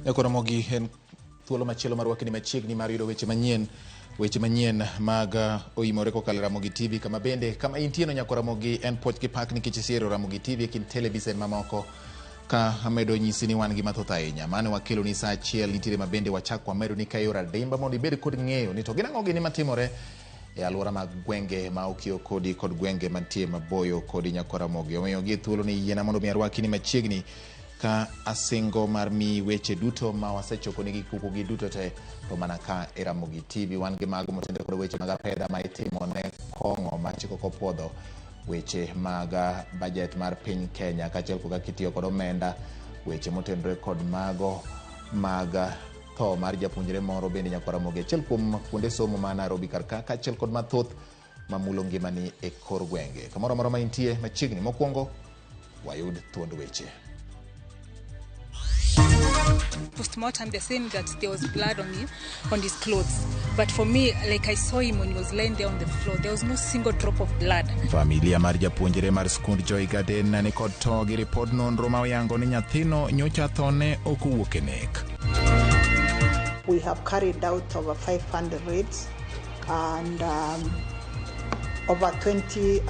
Ramogi en thuolo machielo marwaki ni machiegni mar yudo weche manyien mag oimore kokalo Ramogi TV kama bende kama intieno nyako Ramogi en poch gi pak nikech isiero Ramogi TV kin televisen mamoko ka amedo nyisi ni wan gi mathoth ahinya mane wakelo ni saa achiel nitiere mabende wachak wamedo ni kayo radimba mondo ibed kod ng'eyo ni to gin ang'o gini matimore e alwora mag gwenge ma okio kodi kod gwenge mantie maboyo kodi nyako Ramogi. Omiyo gi thuolo ni yiena mondo mi arwaki ni machiegni ka asingo mar mi weche duto ma wasechoko nigi kuku gi duto te to mana ka e Ramogi TV wan gi mago motende kod weche mag apeda ma itimo ne kong'o ma chiko kopodho weche mag budget mar piny Kenya kachiel kod kitiyo kod omenda weche motendore kod mago mag tho mar japuonjre moro bende nyako Ramogi achiel kuom kuonde somo ma Nairobi karka kachiel kod mathoth mamulo ngimani e kor gwenge kamoro moro ma intie machiegni mokwongo wayud thuond weche. Postmortem, they're saying that there was blood on his clothes. But for me, like I saw him when he was laying there on the floor, there was no single drop of blood. Familia mar japuonjre mar skund Joy Garden ne kod to gi ripod nonro ma oyango ni nyathino nyocha thone ok owuok e nek. We have carried out over 500 raids and over 20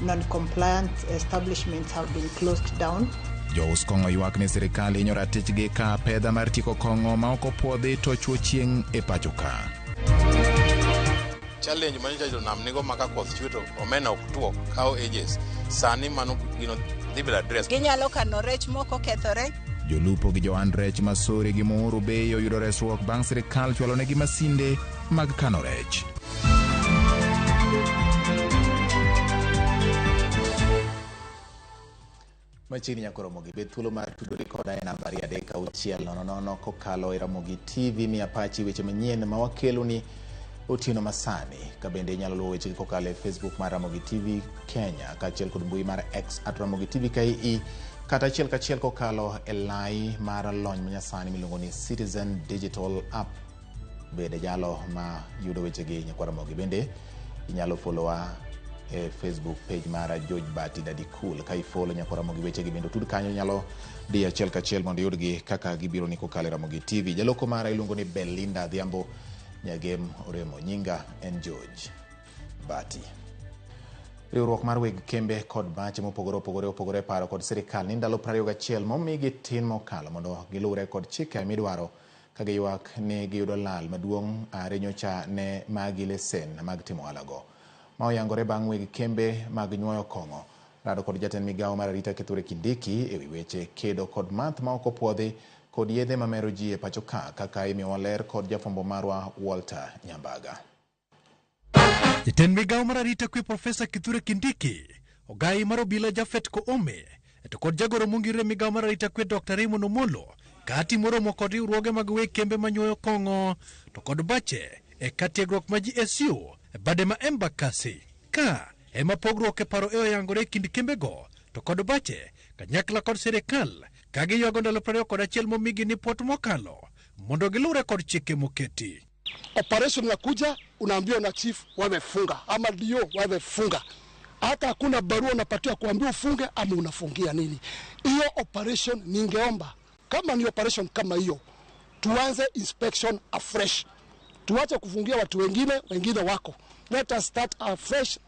non-compliant establishments have been closed down. Jous kong'o ywak ne sirikal hinyo ratichgi ka pedha mar tiko kong'o ma ok opwodhi to chuo chieng' e pacho ka. Challenge manyo jonam nigo maka koth chwe to omena ok tuo kao ages sani mano gino dhi bedo address. Ginyalo kano rech moko kethore. Jolupo gi joan rech Masuri gi Muuru be oyudo resruok bang' sirikal chwalo negi masinde mag kano rech. Machiegni nyako Ramogi bet thuolo mar tudore koda e namba 30600 kokalo e Ramogi TV mi apachi weche manyien ma wakelo ni otieno masani ka bende inyalo luwo weche kokalo e Facebook mar Ramogi TV Kenya kachiel kod mbui mar X @Ramogi TV KE kata achiel kokalo e lai mar lony manyasani miluongo ni Citizen Digital App bende jalo ma yudo weche gi nyako Ramogi bende inyalo followa e Facebook page mara George Bati Daddy Cool ka ifollow nyako Ramogi weche gi bendo tud kanyo nyalo di achiel mondo yudgi kaka gibiro ni kokalo Ramogi TV. Jaloko mara iluongo ni Belinda Dhiambo nyagem oremo nyinga en George Bati. Riwruok mar weg kembe kod bache mopogore paro kod sirikal ni ndalo 21 momigi tin mokalo mondo gilure kod chike midwaro ka giywak ne giyudo lal maduong' arenyocha ne magi lesen mag timo alago. Ma oyangore bang' weg kembe mag nyuoyo kong'o rado kod jatend migawo mar arita Kithure Kindiki e wi weche kedo kod math ma ok opwodhi kod yedhe mamero ji e pacho ka kaka imiyo ler kod jafwambo marwa Walter Nyambaga. Jatend migawo mar arita kwe Profesa Kithure Kindiki ogai mar obila Jafet Koome to kod jagoro mongirre migawo mar arita kwe Dr. Raymond Omolo kati moromo kod riwruoge mag weg kembe manyuoyo kong'o to kod bache e katiegruok ma GSU bade ma Embakasi ka ema pogruok e paro e oyangore kind kembego to kod bache kanyakla kod sirikal ka giywago ndalo 21 momigi ni pot mokalo mondo gilure kod chike moketi. Operation inakuja unaambiwa na chief wamefunga ama ndio wamefunga, hata hakuna barua unapatia kuambia ufunge ama unafungia nini. Hiyo operation ningeomba kama ni operation kama hiyo tuanze inspection afresh, tuache kufungia watu wengine wako. Let us start a fresh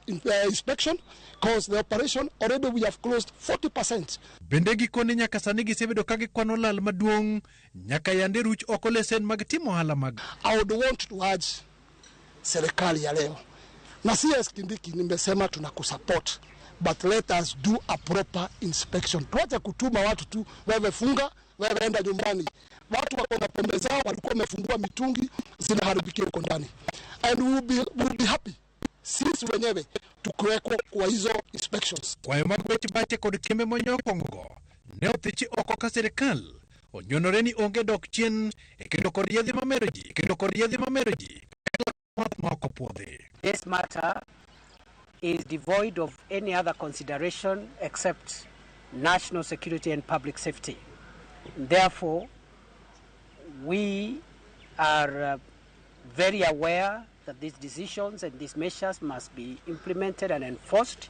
inspection because the operation already we have closed 40%. Bendegi koni nyaka sani gisebedo kagi kwano lal maduong' nyaka yande ruch oko lesen mag timo hala mag. I would want to urge serikali ya leo na CS Kindiki nimesema tunakusupport, but let us do a proper inspection. Tuache kutuma watu tu wewe funga wewe enda nyumbani. Watu wako na pombe zao walikuwa wamefungua mitungi zinaharibikia huko ndani. And we'll be happy sisi wenyewe tukuwekwa kwa hizo inspections. Kwa hiyo magweti bache kod kembe monyo kongo ne othichi oko ka sirikal onyonore ni onge dok chien kendo kod yedhi mameroji This matter is devoid of any other consideration except national security and public safety. Therefore, we are very aware that these decisions and these measures must be implemented and enforced.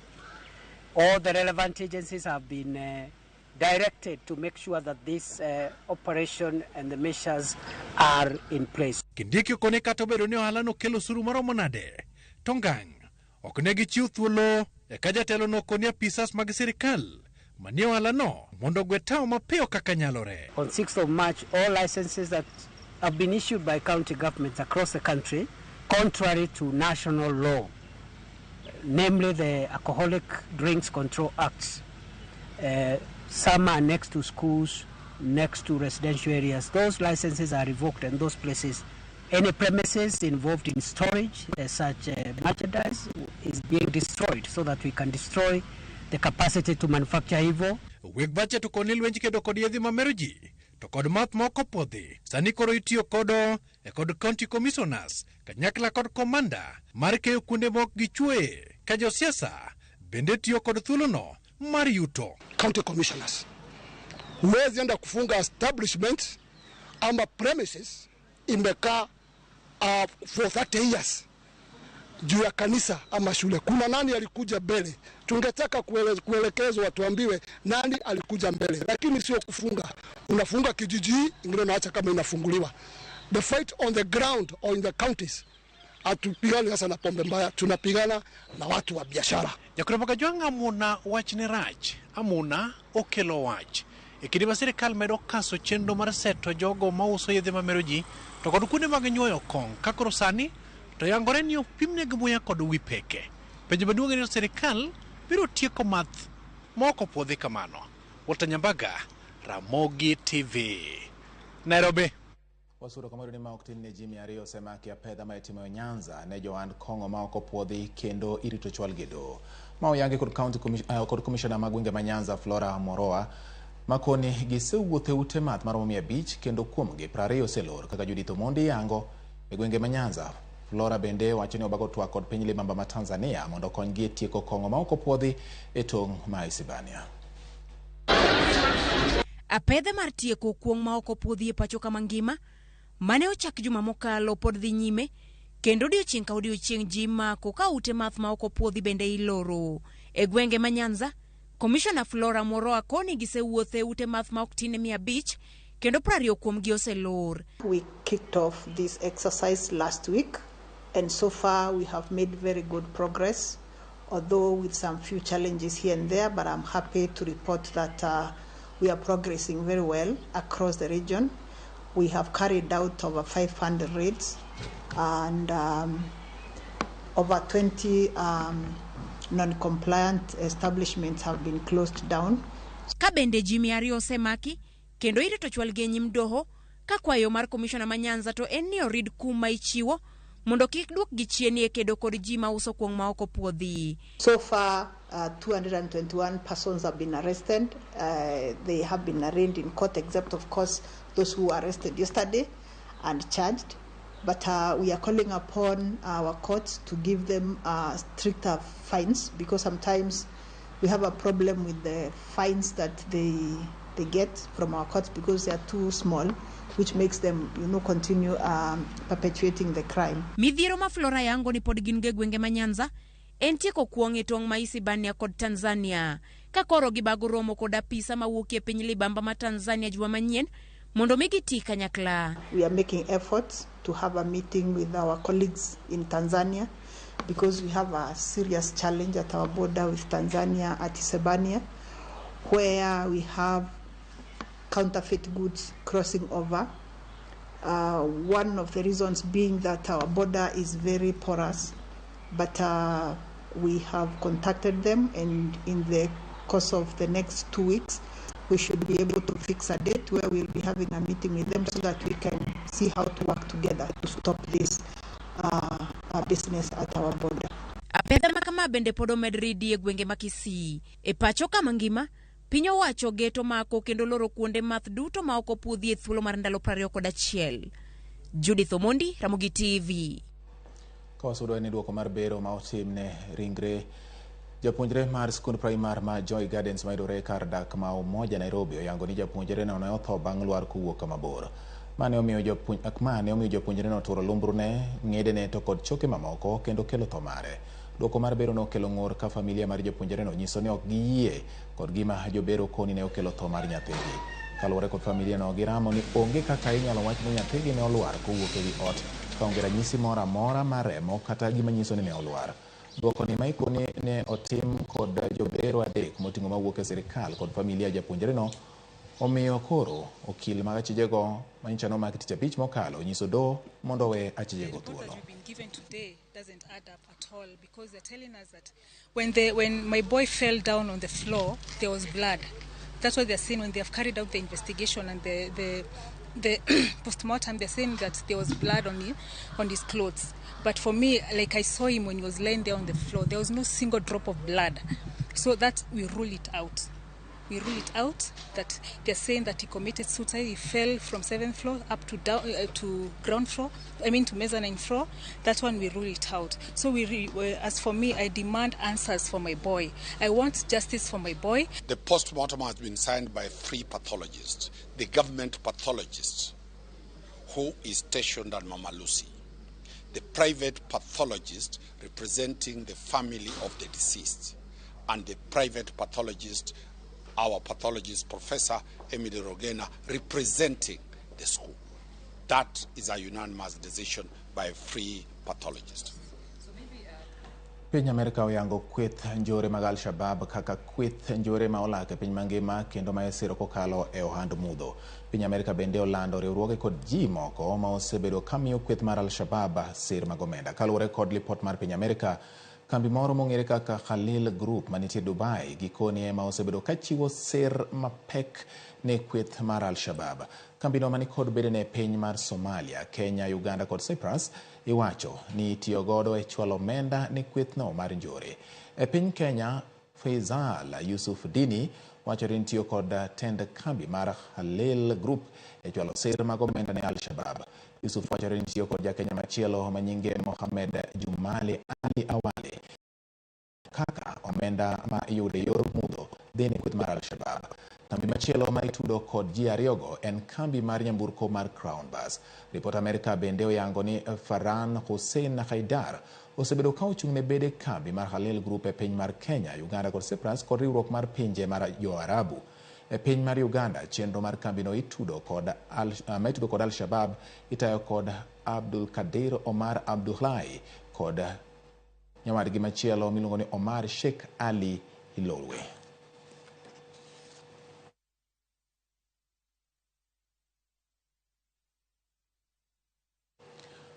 All the relevant agencies have been directed to make sure that this operation and the measures are in place. Kindiki kone kata bedo ni ohala no kelo suru maromo nade. Tongang, ok ne gichiw thuolo e ka jatelo no koni apisas mag sirikal manie ohala no mondo gwe tao mapiyo kaka nyalore. On 6th of March, all licenses that have been issued by county governments across the country, contrary to national law, namely the Alcoholic Drinks Control Acts, some are next to schools, next to residential areas. Those licenses are revoked, and those places, any premises involved in storage, such merchandise, is being destroyed so that we can destroy the capacity to manufacture evil. Weg bache to konil wenji kedo kod yedhi mameroji, to kod math moko podhi. Sani koro itiyo kodo e kod county commissioners, kanyakla kod komanda, mar keyo kunde mok gichue, ka josiasa bende tiyo kod thuolo no mar yuto. County commissioners huwezi enda kufunga establishment ama premises imekaa for 30 years juu ya kanisa ama shule. Kuna nani alikuja mbele? Tungetaka kuelekezwa, tuambiwe nani alikuja mbele, lakini sio kufunga. Unafunga kijiji, ingine unaacha kama inafunguliwa. The fight on the ground or in the counties, atupigani sasa na pombe mbaya, tunapigana na watu wa biashara. Jakurepoka juanga amuna wach ne rach, amuna okelo wach. Ikidima sirikal medo kaso chendo mar seto jogo mauso yedhe mameroji, to kod kuonde mag nyuoyo kong, kakoro sani, to yangore ni opimne gmuya kod wipeke. Penjo maduong' ni sirikal biro tieko math moko puodhi kamano. Walter Nyambaga, Ramogi TV, Nairobi. Wasuro kamoro ni maoktin ne Jimmy Ario semaki ya pedha maitimo Nyanza ne Joan Kongo maoko puodhi kendo irito chwal gedo. Mao yange kod commissioner magwenge manyanza Flora Moroa makoni gisewuothe ute math maromo 500 kendo kuomgi 20 oselor kaka Judith Omondi yango e gwenge manyanza. Flora bende wacho ni obago twak kod piny libamba ma Tanzania mondo konygi tieko kongo maoko puodhi e tong' ma Isibania. Apedha mar tieko kuong' maoko puodhi e pacho kama ngima mane ochak juma mokalo pod dhi nyime kendo odiochieng' ka odiochieng' ji mako ka ute math maoko puodhi bende iloro e gwenge ma Nyanza. Commissioner Flora Moroa koni gisewuothe ute math ma ok tin 500 kendo 20 kuomgi oselor. We kicked off this exercise last week, and so far we have made very good progress, although with some few challenges here and there, but I'm happy to report that we are progressing very well across the region. We have carried out over 500 raids, and over 20 non-compliant establishments have been closed down. Kabende Jimmy Ario semaki kendo irito chwal gi nyim doho ka kwayo mar commissioner Manyanza to en ni orid kuma ichiwo mondo kik duok gi chien e kedo kod ji ma uso kuong' ma oko puodhi. So far 221 persons have been arrested. They have been arraigned in court, except of course those who were arrested yesterday and charged. But we are calling upon our courts to give them stricter fines, because sometimes we have a problem with the fines that they get from our courts because they are too small, which makes them, continue perpetuating the crime. Midhiero ma Flora yango ni pod gin gwenge ma Nyanza en tieko kuong' e tong' ma Isibania kod Tanzania ka koro gibago romo kod apisa ma wuok e piny libamba ma Tanzania juma manyien mondo mi giti kanyakla. We are making efforts to have a meeting with our colleagues in Tanzania because we have a serious challenge at our border with Tanzania at Isebania, where we have counterfeit goods crossing over. One of the reasons being that our border is very porous, but we have contacted them, and in the course of the next 2 weeks we should be able to fix a date where we'll be having a meeting with them so that we can see how to work together to stop this business at our border. Apedha makama bende podo medridi e gwenge makisi e pacho kama ngima pinyo wacho geto mako kendo loro kuonde math duto ma oko puodhi e thuolo mar ndalo 21. Judith Omondi, Ramogi TV. Kawasudo ni duoko mar bero ma otimne ringre japuonjre mar skund primar ma Joy Gardens maidore kar dak ma Umoja Nairobi oyango ni japuonjre no ne otho bang' lwar kowuok kama bor. Mane omiyo japuonjre no turo lumbrune, ng'edene to kod choke mamoko kendo kelo tho mare. Dwoko mar bero no okelo ng'ur ka familia mar japuonjre no nyiso ni ok giyie kod gima jobero koni ne okelo tho mar nyathigi. Kaluwore kod familia no giramo ni onge kaka inyalo wach ni nyathigi ne olwar kowuok ewi ot ka onge ranyisi moro amora mar remo kata gima nyiso ni ne olwar. Dwoko ni ma ikoni ne otim kod jobero adek moting'o mawuok e sirikal kod familia japuonjre no omiyo koro okil mag achijego manyicha nomaki tich abich mokalo nyiso doho mondo we achijego thuolo. Doesn't add up at all, because they're telling us that when my boy fell down on the floor, there was blood. That's what they're saying when they have carried out the investigation and the post-mortem. They're saying that there was blood on his clothes. But for me, like I saw him when he was laying there on the floor, there was no single drop of blood. So that we rule it out. We rule it out that they're saying that he committed suicide. He fell from 7th floor up to to ground floor. To mezzanine floor. That one we rule it out. So as for me, I demand answers for my boy. I want justice for my boy. The post-mortem has been signed by 3 pathologists. The government pathologist, who is stationed at Mama Lucy. The private pathologist representing the family of the deceased. And the private pathologist, our pathologist, Professor Emily Rogena, representing the school. That is a unanimous decision by 3 pathologists. Piny Amerika oyango kweth njore mag Al-Shabaab kaka kweth njore ma olak e piny mangima kendo ma esiro kokalo e ohand mudho. Piny Amerika bende olando riwruoge kod ji moko ma osebedo kamiyo kweth mar Al-Shabaab sir mag omenda. Kaluwore kod lipot mar piny Amerika, kambi moro mong'ere kaka Khalil Group manitie Dubai gikoni ema osebedo kachiwo sir mapek ne kweth mar Al-Shabaab. Kambino mani kod bedene e piny mar Somalia, Kenya, Uganda kod Cyprus iwacho ni tiyo godo e chwalo omenda ne kwethno mar njore. E piny Kenya, Faisal Yusuf Dini wacho ni tiyo kod tend kambi mar Khalil Group e chwalo sir mag omenda ne Al-Shabaab. Yusuf wacho ni tiyo kod jakenya machielo manyinge Mohamed Jumali Ali Awale kaka omenda ma iyudo e yor mudho dhi ne kweth mar Al-Shabaab. Kambi machielo ma itudo kod ji ariyogo en kambi mar nyamburko mar Crown Bus. Ripot Amerika bende oyango ni Farhan Hussein Haidar osebedo ka ochung' ne bede kambi mar Khalil Group e piny mar Kenya, Uganda kod Cyprus kod riwruok mar pinje mar Jo-Arabu. E piny mar Uganda, chenro mar kambino itudo kod Al-Shabaab itayo kod Abdul Kadir Omar Abdullahi kod nyawadgi machielo miluongo ni Omar Sheikh Ali Ilolwe.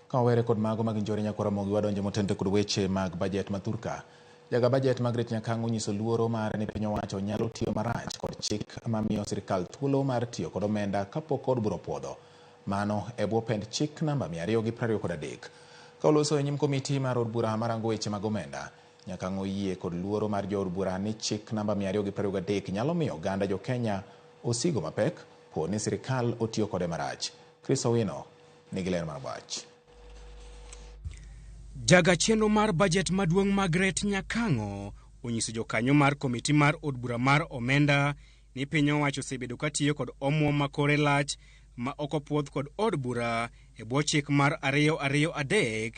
Kawere kod mago mag njore nyakora Ramogi wadonje motente kod weche mag budget mathurka. Jaga budget mag Ret Nyakango nyiso luoro mar ni piny owacho nyalo tiyo marach kod chik mamiyo sirkal thuolo mar tiyo kod omenda kapok od bura puodho. Mano e bwo pend chik namba 223. Ka oloso e nyim komiti mar od bura marango weche mag omenda, Nyakango yie kod luoro mar jo od bura ni chik namba 223 nyalo miyo oganda jo Kenya osigo mapek po ni sirkal otiyo kode marach. Chris Owino nigi ler mar wach. Jaga chenro mar budget maduong' mag Ret Nyakango onyiso jokanyo mar komiti mar od bura mar omenda ni piny owacho osebedo katiyo kod omuom makore lach ma okopuodh kod od bura e bwo chik mar 223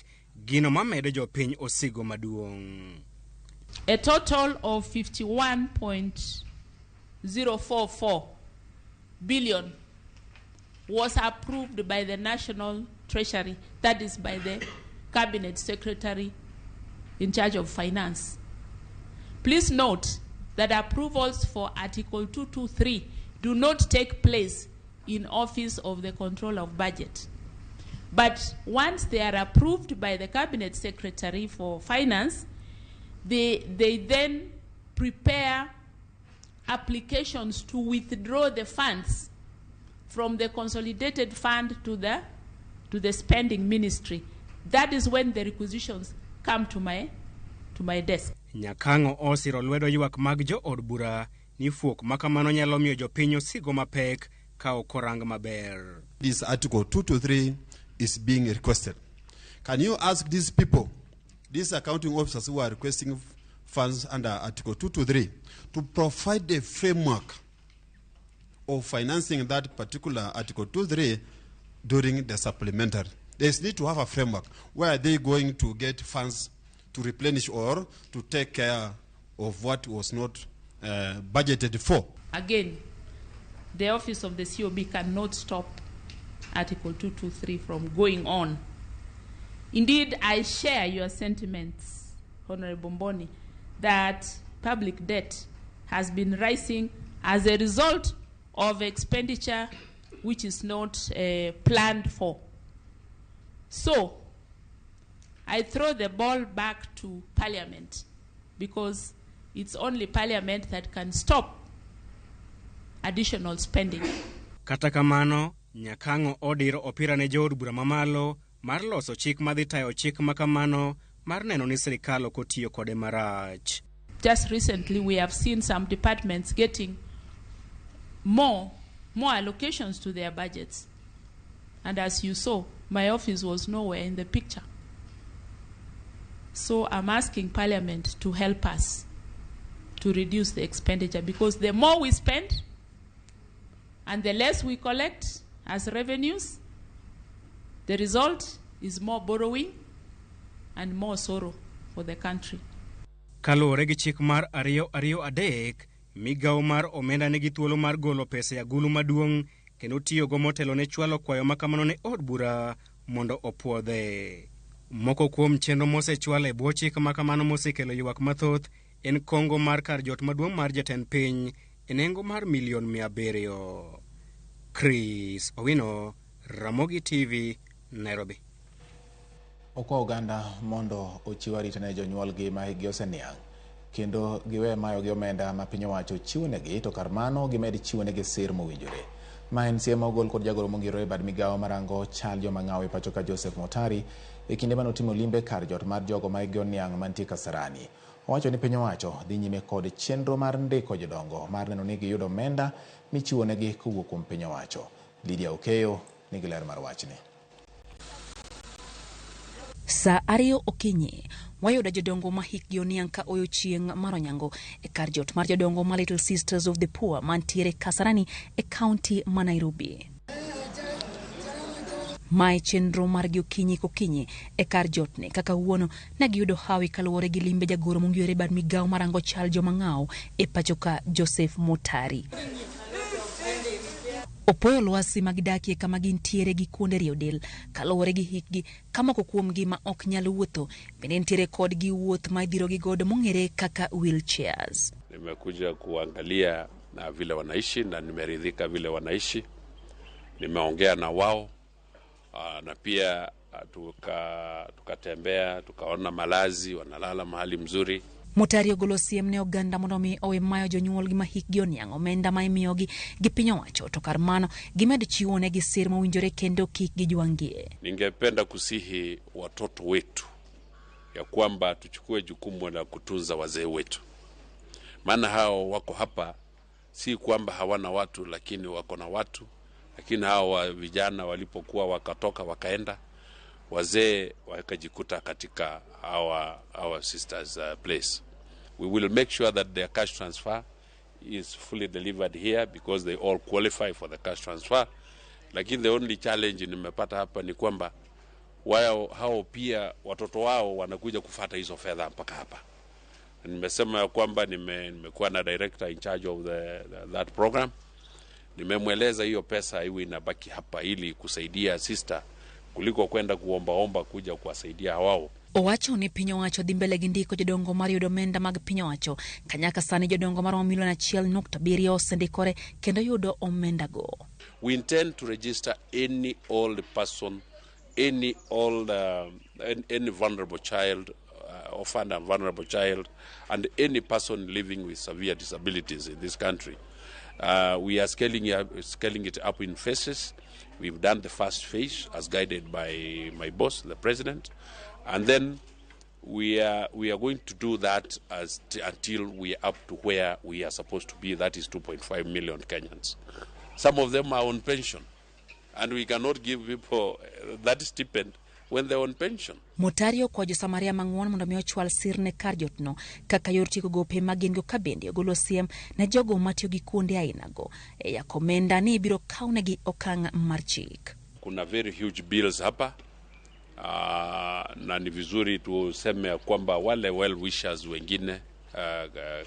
gino mamedo jopiny osigo maduong'. A total of 51.044 billion was approved by the National Treasury, that is by the Cabinet Secretary in charge of Finance. Please note that approvals for Article 223 do not take place in Office of the Control of Budget. But once they are approved by the Cabinet Secretary for Finance, they then prepare applications to withdraw the funds from the consolidated fund to the spending ministry. That is when the requisitions come to my desk. Nyakango osiro lwedo ywak mag jo od bura ni fuok makamano nyalo miyo jopiny osigo mapek ka okorang maber. This Article 223 is being requested. Can you ask these people, these accounting officers who are requesting funds under Article 223, to provide a framework of financing that particular Article 223 during the supplementary? They need to have a framework. Where are they going to get funds to replenish or to take care of what was not budgeted for. Again, the office of the COB cannot stop Article 223 from going on. Indeed, I share your sentiments, Honorable Mboni, that public debt has been rising as a result of expenditure which is not planned for. So, I throw the ball back to Parliament because it's only Parliament that can stop additional spending. Kata kamano, Nyakango odiro opira ne jood bura mamalo mar loso chik madhi tayo chik makamano mar neno ni sirikal ok otiyo kode marach. Just recently, we have seen some departments getting more allocations to their budgets. And as you saw, my office was nowhere in the picture. So I'm asking Parliament to help us to reduce the expenditure, because the more we spend and the less we collect as revenues, the result is more borrowing and more sorrow for the country. Kaluwore gi chik mar 223, migawo mar omenda nigi thuolo mar golo pesa ya agulu maduong' kendo tiyo go motelo ne chwalo kwayo makamano ne od bura mondo opuodhe. Moko kuom chenro mosechwal e bwo chik makamano mosekelo ywak mathoth en kongo mar kar jot maduong' mar jatend piny e nengo mar milion 700. Chris Owino, Ramogi TV, Nairobi. Oko Uganda mondo ochiw arita ne jonyuolgi ma higi oseniang' kendo giwe mayo gi omenda ma piny owacho chiwonegi, to kar mano gimed chiwonegi sir mowinjore. Ma en siem ogol kod jagoro mongirore bad migawo marango chal joma ng'aw e pacho ka Joseph Motari e kinde mano timo limbe kar jot mar jogo ma higi oniang' mantie Kasarani. Owacho ni piny owacho dhi nyime kod chenro mar ndiko jodongo mar neno ni giyudo omenda michiwonegi kowuok kuom piny owacho. Lydia Okeyo nigi ler mar wachni. Sa 2 okinyi, wayudo jodongo ma hikgi oniang' ka oyo chieng' mar onyango e kar jot mar jodongo ma Little Sisters of the Poor mantiere Kasarani e kaunti ma Nairobi. Mae chenro margi okinyi kokinyi e kar jotne kaka wuono ne giyudo hawi kaluwore gi limbe jagoro mongirore bad migawo marango chal joma ng'aw e pacho ka Joseph Motari. Opoyo lwasi magidakie kama gintiere gi kuonde rio del kaluwore gi hikgi kama kuomgi ma ok nyal wuotho, bende ntiere kod gi wuoth ma idhiro gi godo mong'ere kaka wheelchairs. Nimekuja kuangalia na vile wanaishi na nimeridhika vile wanaishi. Nimeongea na wao na pia tukatembea tukaona malazi, wanalala mahali mzuri. Motari ogolo siem ne oganda mondo mi owe mayo jonyuolgi ma hikgi oniang' omenda ma imiyogi gi piny owacho, to kar mano gimed chiwonegi sir mowinjore kendo kik gijwangie. Ningependa kusihi watoto wetu ya kwamba tuchukue jukumu la kutunza wazee wetu, maana hao wako hapa si kwamba hawana watu, lakini wako na watu. Lakini hao vijana walipokuwa wakatoka wakaenda, wazee wakajikuta katika our sisters place. We will make sure that their cash transfer is fully delivered here because they all qualify for the cash transfer. Lakini the only challenge nimepata hapa ni kwamba hao pia watoto wao wanakuja kufuata hizo fedha mpaka hapa. Nimesema kwamba nimekuwa na director in charge of that program. Nimemweleza hiyo pesa iwe inabaki hapa ili kusaidia sister kuliko kwenda kuomba kuja kuwasaidia wao. Owacho ni piny owacho dhi mbele gi ndiko jodongo mar yudo omenda mag piny owacho kanyaka sani jodongo maromo milion 1.7 osendikore kendo yudo omenda go. We intend to register any old person, any vulnerable child, orphan and vulnerable child, and any person living with severe disabilities in this country. We are scaling it up in phases. We've done the first phase as guided by my boss, the president, and then we are going to do that until we are up to where we are supposed to be. That is 2.5 million Kenyans. Some of them are on pension, and we cannot give people that stipend when they're on pension. Motario kwa Josamaria mang'won mondo mi ochwal sir ne kar jotno kaka yor tieko gope magin go kabende ogolo siem ne jogo matiyo gi kuonde ainago e yakomenda ni biro kawnegi okang' mar chik. Kuna very huge bills hapa na ni vizuri tuseme kwamba wale well wishers wengine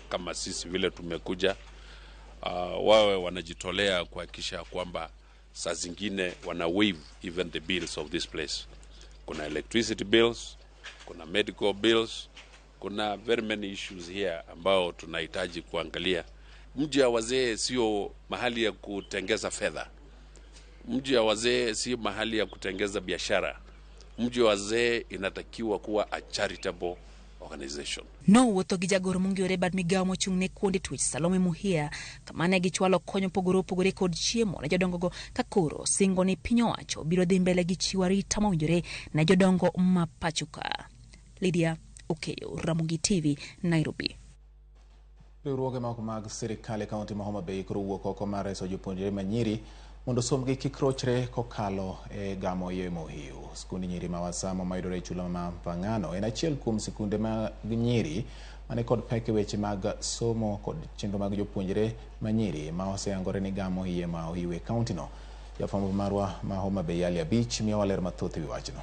kama sisi vile tumekuja, wawe wanajitolea kuhakikisha kwamba saa zingine wana waive even the bills of this place. Kuna electricity bills, kuna medical bills, kuna very many issues here ambao tunahitaji kuangalia. Mji wa wazee sio mahali ya kutengeza fedha. Mji wa wazee sio mahali ya kutengeza biashara. Mji wa wazee inatakiwa kuwa a charitable organization. No wuotho gi jagoro mongiore bad migawo mochung' ne kuonde twech Salome Muhia kama ne gichwalo konyo pogore kod chiemo ne jodongogo ka koro singo ni piny owacho biro dhi mbele gi chiwo arita mowinjore ne jodongo ma pachoka. Lydia Okeyo, Ramogi TV, Nairobi. Riwruoge moko mag sirikal e kaunti ma Homa Bay koro wuok oko mar reso jopuonjre manyiri mondo somgi kik rochre kokalo e gamo yemo hiu. Skunde nyiri ma Wasamo mayudore e chula ma Pangano en achiel kuom sikunde mag nyiri mane kod pek e weche mag somo kod chenro mag jopuonjre manyiri ma oseyangore ni gamo yemo hiu e kaunti no. Jafwambo marwa ma Homa Bay Ali Abich miyo waler mathoth ewi wachno.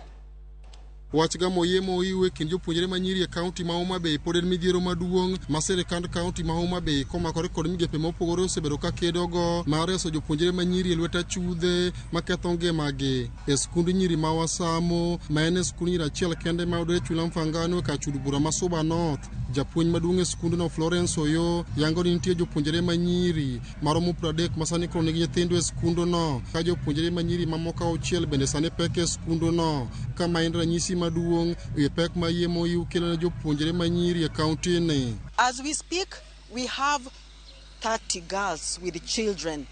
Wach gamo yemo iwe kind jopuonjre manyiri e kaunti ma Homa Bay pod en midhiero maduong' ma sirikand kaunti ma Homa Bay komakore kod migepe mopogore osebedo ka kedogo mar reso jopuonjre manyiri e lwet achudhe maketho ngimagi. E skund nyiri ma Wasamo ma en skund nyiri achiel kende ma yudore e chula Mfangano ka chud bura ma Suba North, japuonj maduong' e skundno Florence Oyo yango ni nitie jopuonjre manyiri maromo 30 ma sani koro nigi nyithindo e skundno, ka jopuonjre manyiri mamoko 6 bende sani pek e skundno, kama en ranyisi maduong' e pek ma yemo iu kelo ne jopuonjre manyiri e kaunti ni. As we speak, we have 30 girls with children.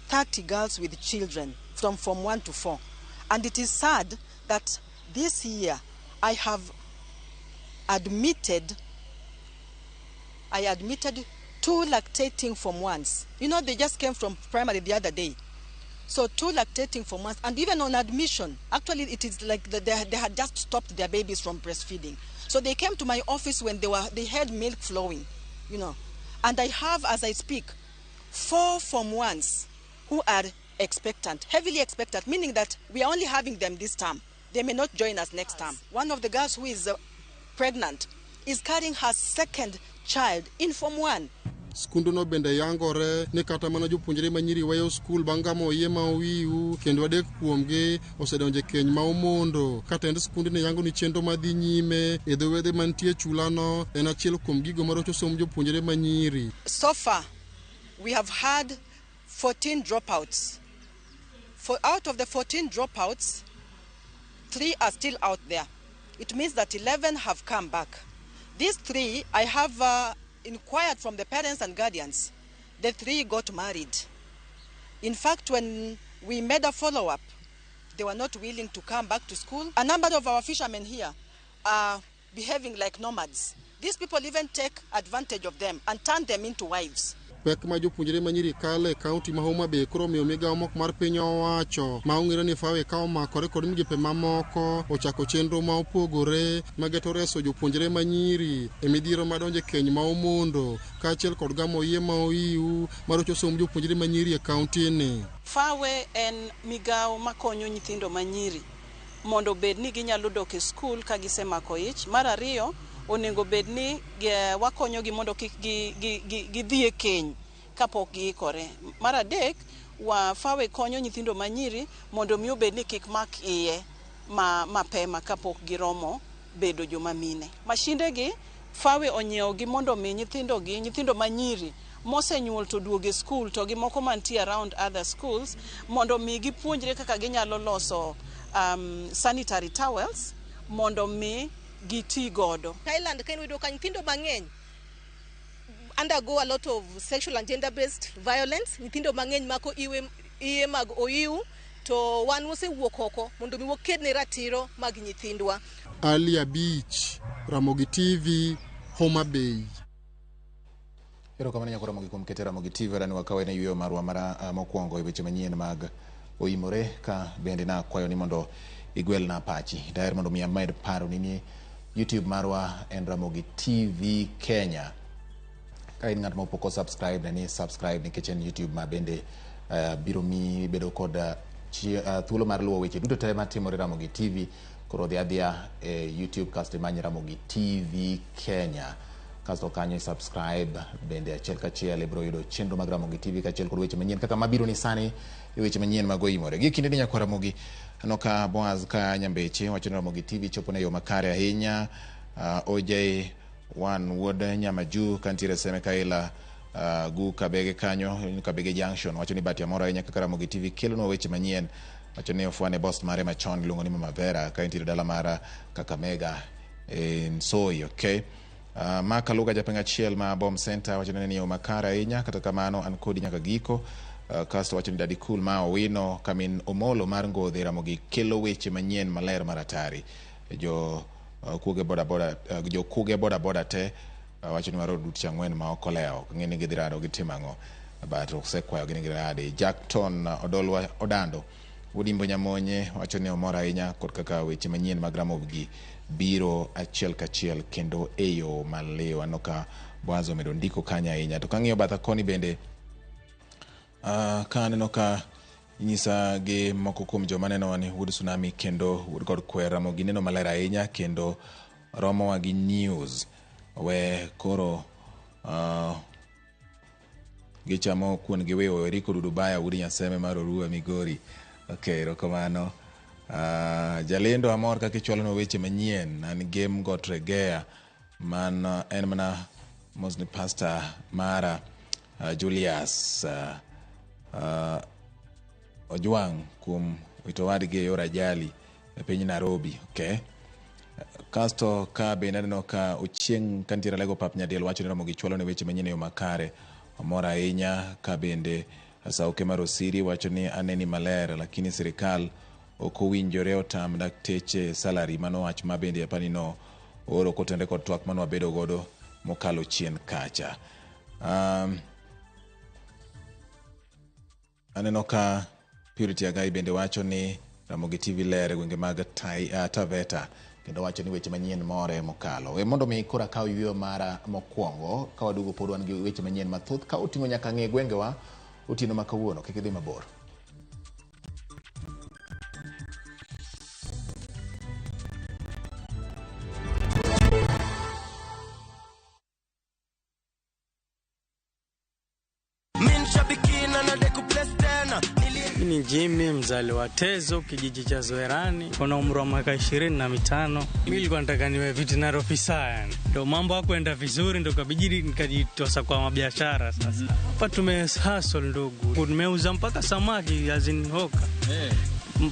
30 girls with children from Form 1 to 4. And it is sad that this year I admitted 2 lactating Form 1s. You know, they just came from primary the other day. So 2 lactating Form 1s, and even on admission, actually it is like they had just stopped their babies from breastfeeding. So they came to my office when they had milk flowing, you know. And I have, as I speak, 4 Form 1s who are expectant, heavily expectant, meaning that we are only having them this term. They may not join us next term. One of the girls who is pregnant is carrying her 2nd child in Form 1. Skunduno bende yangore ni kata mana jopuonjre manyiri weyo skul bangamo yema wiu kendo adek kuomgi osedonje keny ma omondo. Kata end skundne yango ni chenro madhi nyime e dhowedhe mantie chulano en achiel kuom gigo marocho som jopuonjre manyiri. So far we have had 14 dropouts. Out of the 14 dropouts, 3 are still out there. It means that 11 have come back. These 3 I have inquired from the parents and guardians. The 3 got married. In fact, when we made a follow-up, they were not willing to come back to school. A number of our fishermen here are behaving like nomads. These people even take advantage of them and turn them into wives. Pek ma jopuonjre manyiri kale kaunti ma Homa Bay koro miyo migawo moko mar piny owacho ma ong'ere ni fawe ka omakore kod migepe mamoko ochako chenro ma opogore mageto reso jopuonjre manyiri e midhiero madonje keny ma omondo kaachiel kod gamo yie ma oiu marocho som jopuonjre manyiri e kaunti ni. Fawe en migawo makonyo nyithindo manyiri mondo bed ni ginyalo dok e skul ka gisemako ich. Mar ariyo, onego bed ni wakonyogi mondo kik gidhi e keny kapok giikore. Mar adek, fawe konyo nyithindo manyiri mondo miyo bed ni kik mak iye mapema kapok giromo bedo joma mine. Mashindegi fawe onyiewogi mondo mi nyithindo manyiri mosenyuol to duoge skul to gi moko mantie around other schools mondo mi gipuonjre kaka ginyalo loso sanitary towels mondo mi giti godo. Thailand can we do nyithindo mang'eny undergo a lot of sexual and gender based violence. Nyithindo mang'eny mako iye mag oiu to wan wasewuok oko mondo mi wakedne ratiro mag nyithindwa. Ali Abich, Ramogi TV, Homa Bay. Ero kamano nyakoro Ramogi kuom keto Ramogi TV rani wakawe na yuyo marwa mara mokwongo e weche manyien mag oimore ka bende na kwayo ni mondo igwel na pachi. Daher mondo mi amed paro ni YouTube marwa en Ramogi TV Kenya. Ka in ng'at ma pok subscribe na ni subscribe nikech en YouTube ma bende biro mi bedo kod thuolo mar luwo weche duto te matimore Ramogi TV. Koro dhi adhia YouTube kasto imany Ramogi TV Kenya, kasto kanyo subscribe, bende achiel kachiel ibiro yudo chenro mag Ramogi TV kachiel kod weche manyien kaka mabiro ni sani weche manyien mag oimore. Gi kinde ni nyako Ramogi anoka Boaz ka Nyambeche wacho ni Ramogi TV chopo na yo makare ahinya. OJ One Wood Nyamaju kantiere seme kaila gu Kabege kanyo, Kabege Junction wacho ni bati amora ahinya kaka Ramogi TV kelo no weche manyien. Wacho ni ofwane boss mare machon luongo ni Mama Vera ka intiere dala mara Kakamega Nsoi, okay. Maka Luga japenga chiel ma Bomb Center wacho ni yo makare ahinya kata kamano an kodi nyaka giko. Kasto wacho ni Daddy Cool ma Owino Kamin Omolo mar Ngodhi Ramogi kelo weche manyien maler maratari. Jo kuge boda te wacho ni waro dut changwen ma okoleo ngene gidhirado gitimang'o but osekwayo gini girade. Jackton Odolwa Odando Udimbo Nyamonye wacho ni omora ahinya kod kaka weche manyien mag Ramogi biro achiel kachiel kendo eyo malew. Anoka Boaz omedo ndiko kanya ahinya. To kang'iyo batha koni bende ka aneno ka inyisa gi moko kuom joma neno ni Wood Tsunami kendo Wood kod kwer Ramogi neno maler ahinya kendo romo wa gi news we koro gichamo kuon giweyo Eriko Dudubaya Wood Nyaseme mar Orua Migori. Okay, rokomano. Jalendo amor kaka ichwalo weche manyien an game got regea man en mana mosni pastor mara Julius Ojwang kuom wito wadgi e yor ajali e piny Nairobi, okay. Kasto ka be neno ka Ochieng kantiere lego pap nyadiel wacho ni Ramogi chwalo ne weche manyien yo makare amora ahinya. Ka bende Sauke Marosiri wacho ni aneni maler lakini sirikal ok owinjore otam dakteche salary mano wach ma bende apani no oro kotende kod twak mano wabedo godo mokalo chien kacha. Aneno ka Purity Agai bende wacho ni Ramogi TV ler gwenge mag Taveta kendo wacho ni weche manyien more mokalo. Mondo mi kora kaw yweyo mara mokwongo ka wadugo pod wan gi weche manyien mathoth ka oting'o nyaka ng'e gwengewa otieno ma kawuono kik idhi mabor. Ni Jimmy mzaliwa Tezo kijiji cha Zoerani, kuna umri wa miaka 25. Mimi nilikuwa nataka niwe veterinary officer, ndio mambo hakwenda vizuri, ndio kabidi nikajitosa kwa mabiashara. Sasa hapa tumehustle ndugu, tumeuza mpaka samaki azinhoka.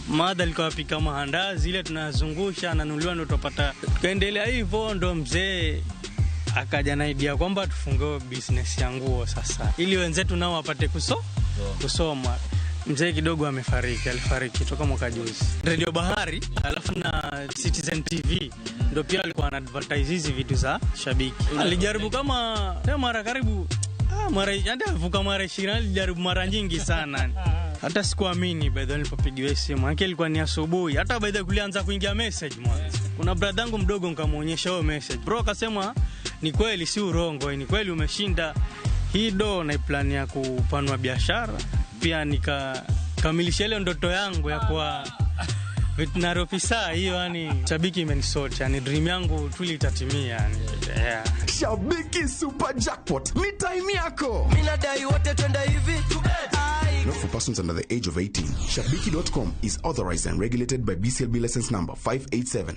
Mada alikuwa apika mahandazi ile tunazungusha ananuliwa ndio tupata. Kaendelea hivyo ndo mzee akaja na idea kwamba tufungue business ya nguo sasa ili wenzetu nao wapate kusoma. Mzee kidogo alifariki toka mwaka juzi. Radio Bahari alafu na Citizen TV ndio pia alikuwa ana advertise hizi vitu za Shabiki. Alijaribu kama mara karibu vuka mara 20, alijaribu mara nyingi sana. Hata sikuamini baada nilipopigiwa simu. Yake ilikuwa ni asubuhi. Hata baada kulianza kuingia message mwanzo. Kuna brother yangu mdogo nikamuonyesha hiyo message. Bro akasema ni kweli si urongo, ni kweli umeshinda hii na plan ya kupanua biashara. Pia nikakamilisha ile ndoto yangu ya kuwa veterinary officer. Hiyo yani Shabiki imenisort, yani dream yangu tulitatimia yani. Yeah. Shabiki Super Jackpot ni time yako. Mimi nadai wote twenda hivi. Not for persons under the age of 18. Shabiki.com is authorized and regulated by BCLB license number 587.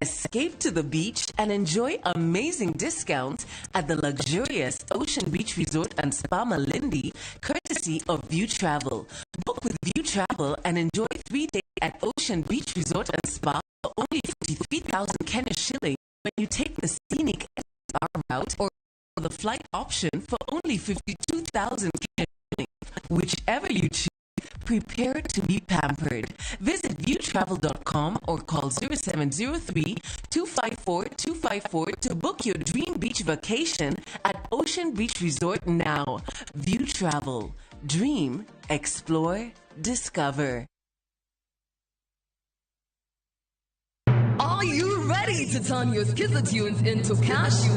Escape to the beach and enjoy amazing discounts at the luxurious Ocean Beach Resort and Spa Malindi, courtesy of View Travel. Book with View Travel and enjoy 3 days at Ocean Beach Resort and Spa for only 43,000 Kenya shilling when you take the scenic SR route, or the flight option for only 52,000 Kenya shilling. Whichever you choose, prepare to be pampered. Visit viewtravel.com or call 0703-254-254 to book your dream beach vacation at Ocean Beach Resort now. View Travel. Dream, explore, discover. Are you ready to turn your skizzer tunes into cash?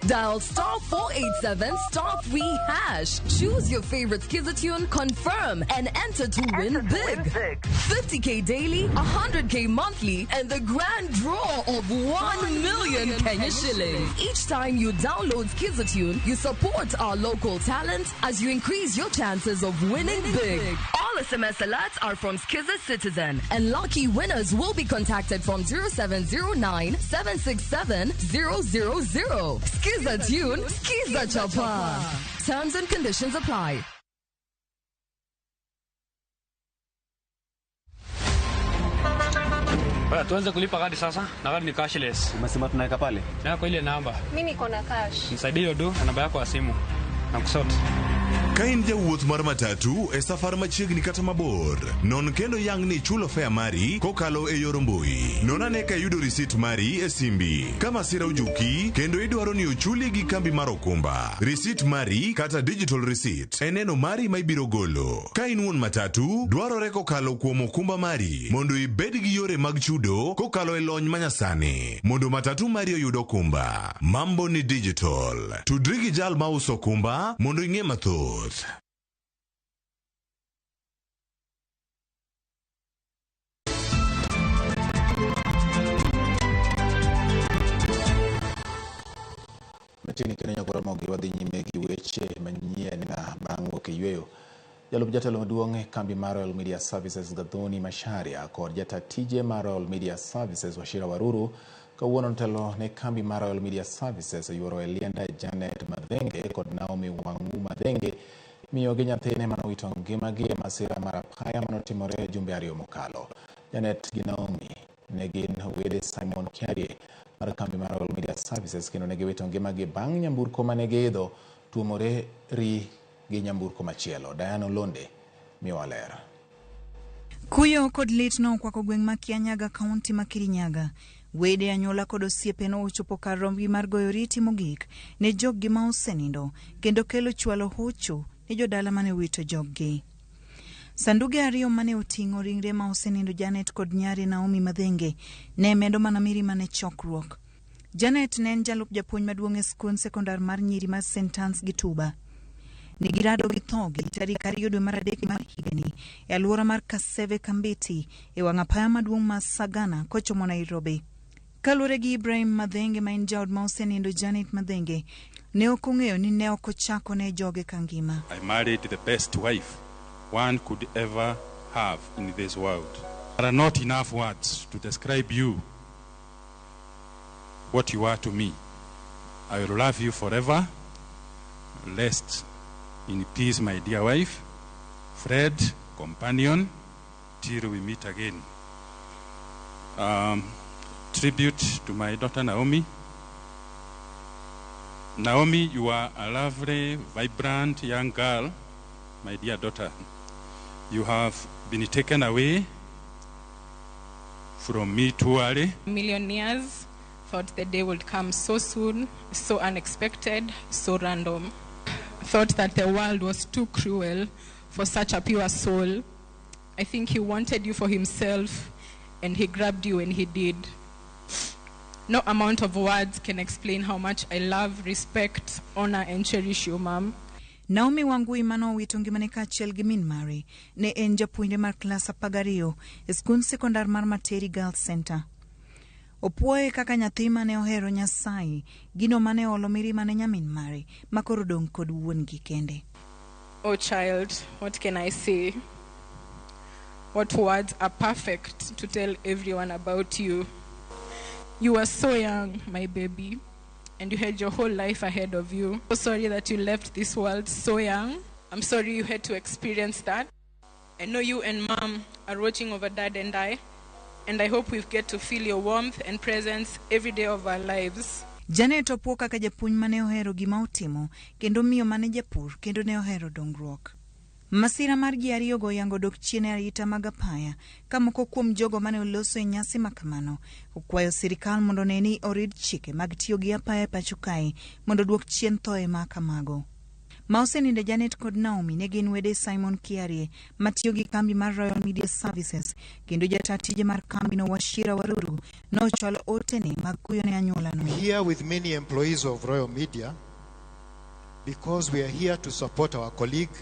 Dial *487*3#. Choose your favorite Skiza tune, confirm, and enter to win big. 50K daily, 100K monthly, and the grand draw of 1 million Kenya shillings. Each time you download Skiza tune, you support our local talent as you increase your chances of winning big. All SMS alerts are from Skiza Citizen, and lucky winners will be contacted from 0709 767 000. Skiza tune, Skiza chapa. Terms and conditions apply. Tuanze kulipa kadi sasa, na kadi ni cashless. Umesema tunaweka pale? Na kwa ile namba. Mimi niko na cash. Nisaidie hiyo na namba yako ya simu. Na kusoti. Kain jawuoth mar matatu e safar machiegni kata mabor. Non kendo yang ni chulo fare mari kokalo e yor mbui. Non ane ka yudo receipt mari e simbi. Kama sira ujuki kendo idwaro ni ochuli gi kambi mar okumba. Receipt mari kata digital receipt eneno mari ma ibiro golo. Kain wuon matatu dwarore kokalo kuom okumba mari mondo ibed gi yore mag chudo kokalo e lony manyasani. Mondo matatu mari oyud okumba. Mambo ni digital. Tudri gi jal ma uso okumba mondo ing'e mathoth. Matini Kenya kwa Ramogi wadhi nyime gi weche manyien na bang' wuok e yweyo. Jalup jatelo maduong' e kambi mar Royal Media Services Gathoni Macharia kod jata tije mar Royal Media Services Wachira Waruru kawuono notelo ne kambi mar Royal Media Services yuoro e lienda Janet Madhenge kod Naomi Wang'u Madhenge miyo gi nyathine manowito ngimagi e masira mar apaya manotimore jumbe ariyo mokalo. Janet gi Naomi ne gin wede Simon Kiarie mar kambi mar Royal Media Services kendo ne giwito ngimagi bang' nyamburko mane giidho tuomore ri gi nyamburko machielo. Diana Londe miyo waler. Kuyo kod lit no kwako gweng' ma Kianyaga kaunti ma Kirinyaga. Wede anyola kod osiepe no ochopo kar rombgi mar goyo riti mogik ne joggi ma osenindo kendo kelo chwalo hocho ne jodala mane wito joggi. Sanduge ariyo mane oting'o ringre ma osenindo Janet kod nyari Naomi Madhenge ne medo mana miri mane chokruok. Janet ne en jalup japuonj maduong' e skul sekondar mar nyiri mar St. Anne's gi Tuba. Negirado gi thogi tarik 2 dwe mar adek mar higani e alwora mar Kaseve Kambiti e wang' apaya maduong' ma Sagana kochomo Nairobi. Kalure gi Ibrahim Madhenge ma en jaod ma osenindo Janet Madhenge ne ok ong'eyo ni ne ok ochako ne joge kangima. I married the best wife one could ever have in this world. There are not enough words to describe you, what you are to me. I will love you forever. Rest in peace, my dear wife, Fred, companion, till we meet again. Tribute to my daughter Naomi. Naomi, you are a lovely, vibrant young girl, my dear daughter. You have been taken away from me too early. Millionaires thought the day would come so soon, so unexpected, so random. Thought that the world was too cruel for such a pure soul. I think he wanted you for himself, and he grabbed you when he did. No amount of words can explain how much I love, respect, honor, and cherish you, Mom. Naomi Wangui mano wito ngimane kaachiel gi min mare ne en japuonjre mar klas 12 e skul sekondar mar Materi Girls Center. Opuoye kaka nyathi mane ohero Nyasaye, gino mane olo mirima ne nyamin mare makoro dong' kod wuon gi kende. Oh child, what can I say? What words are perfect to tell everyone about you? You were so young, my baby, and you had your whole life ahead of you. So sorry that you left this world so young. I'm sorry you had to experience that. I know you and Mom are watching over Dad and I hope we get to feel your warmth and presence every day of our lives. Janet opuo kaka japuonj mane ohero gima otimo, kendo miyo mane japur, kendo ne ohero dongruok. Masira mar ji ariyo go yango dok chien e arita mag apaya, ka moko kuom jogo mane oloso e nyasi makamano, okwayo sirikal mondo neni orid chike mag tiyo gi apaya e pacho kae mondo duok chien thoe ma kamago. Ma oseninde Janet kod Naomi ne gin wede Simon Kiarie matiyo gi kambi mar Royal Media Services kendo jata tije mar kambi no Washira Waruru nochwalo otene mag kuyo ne anyuola no. Here with many employees of Royal Media because we are here to support our colleague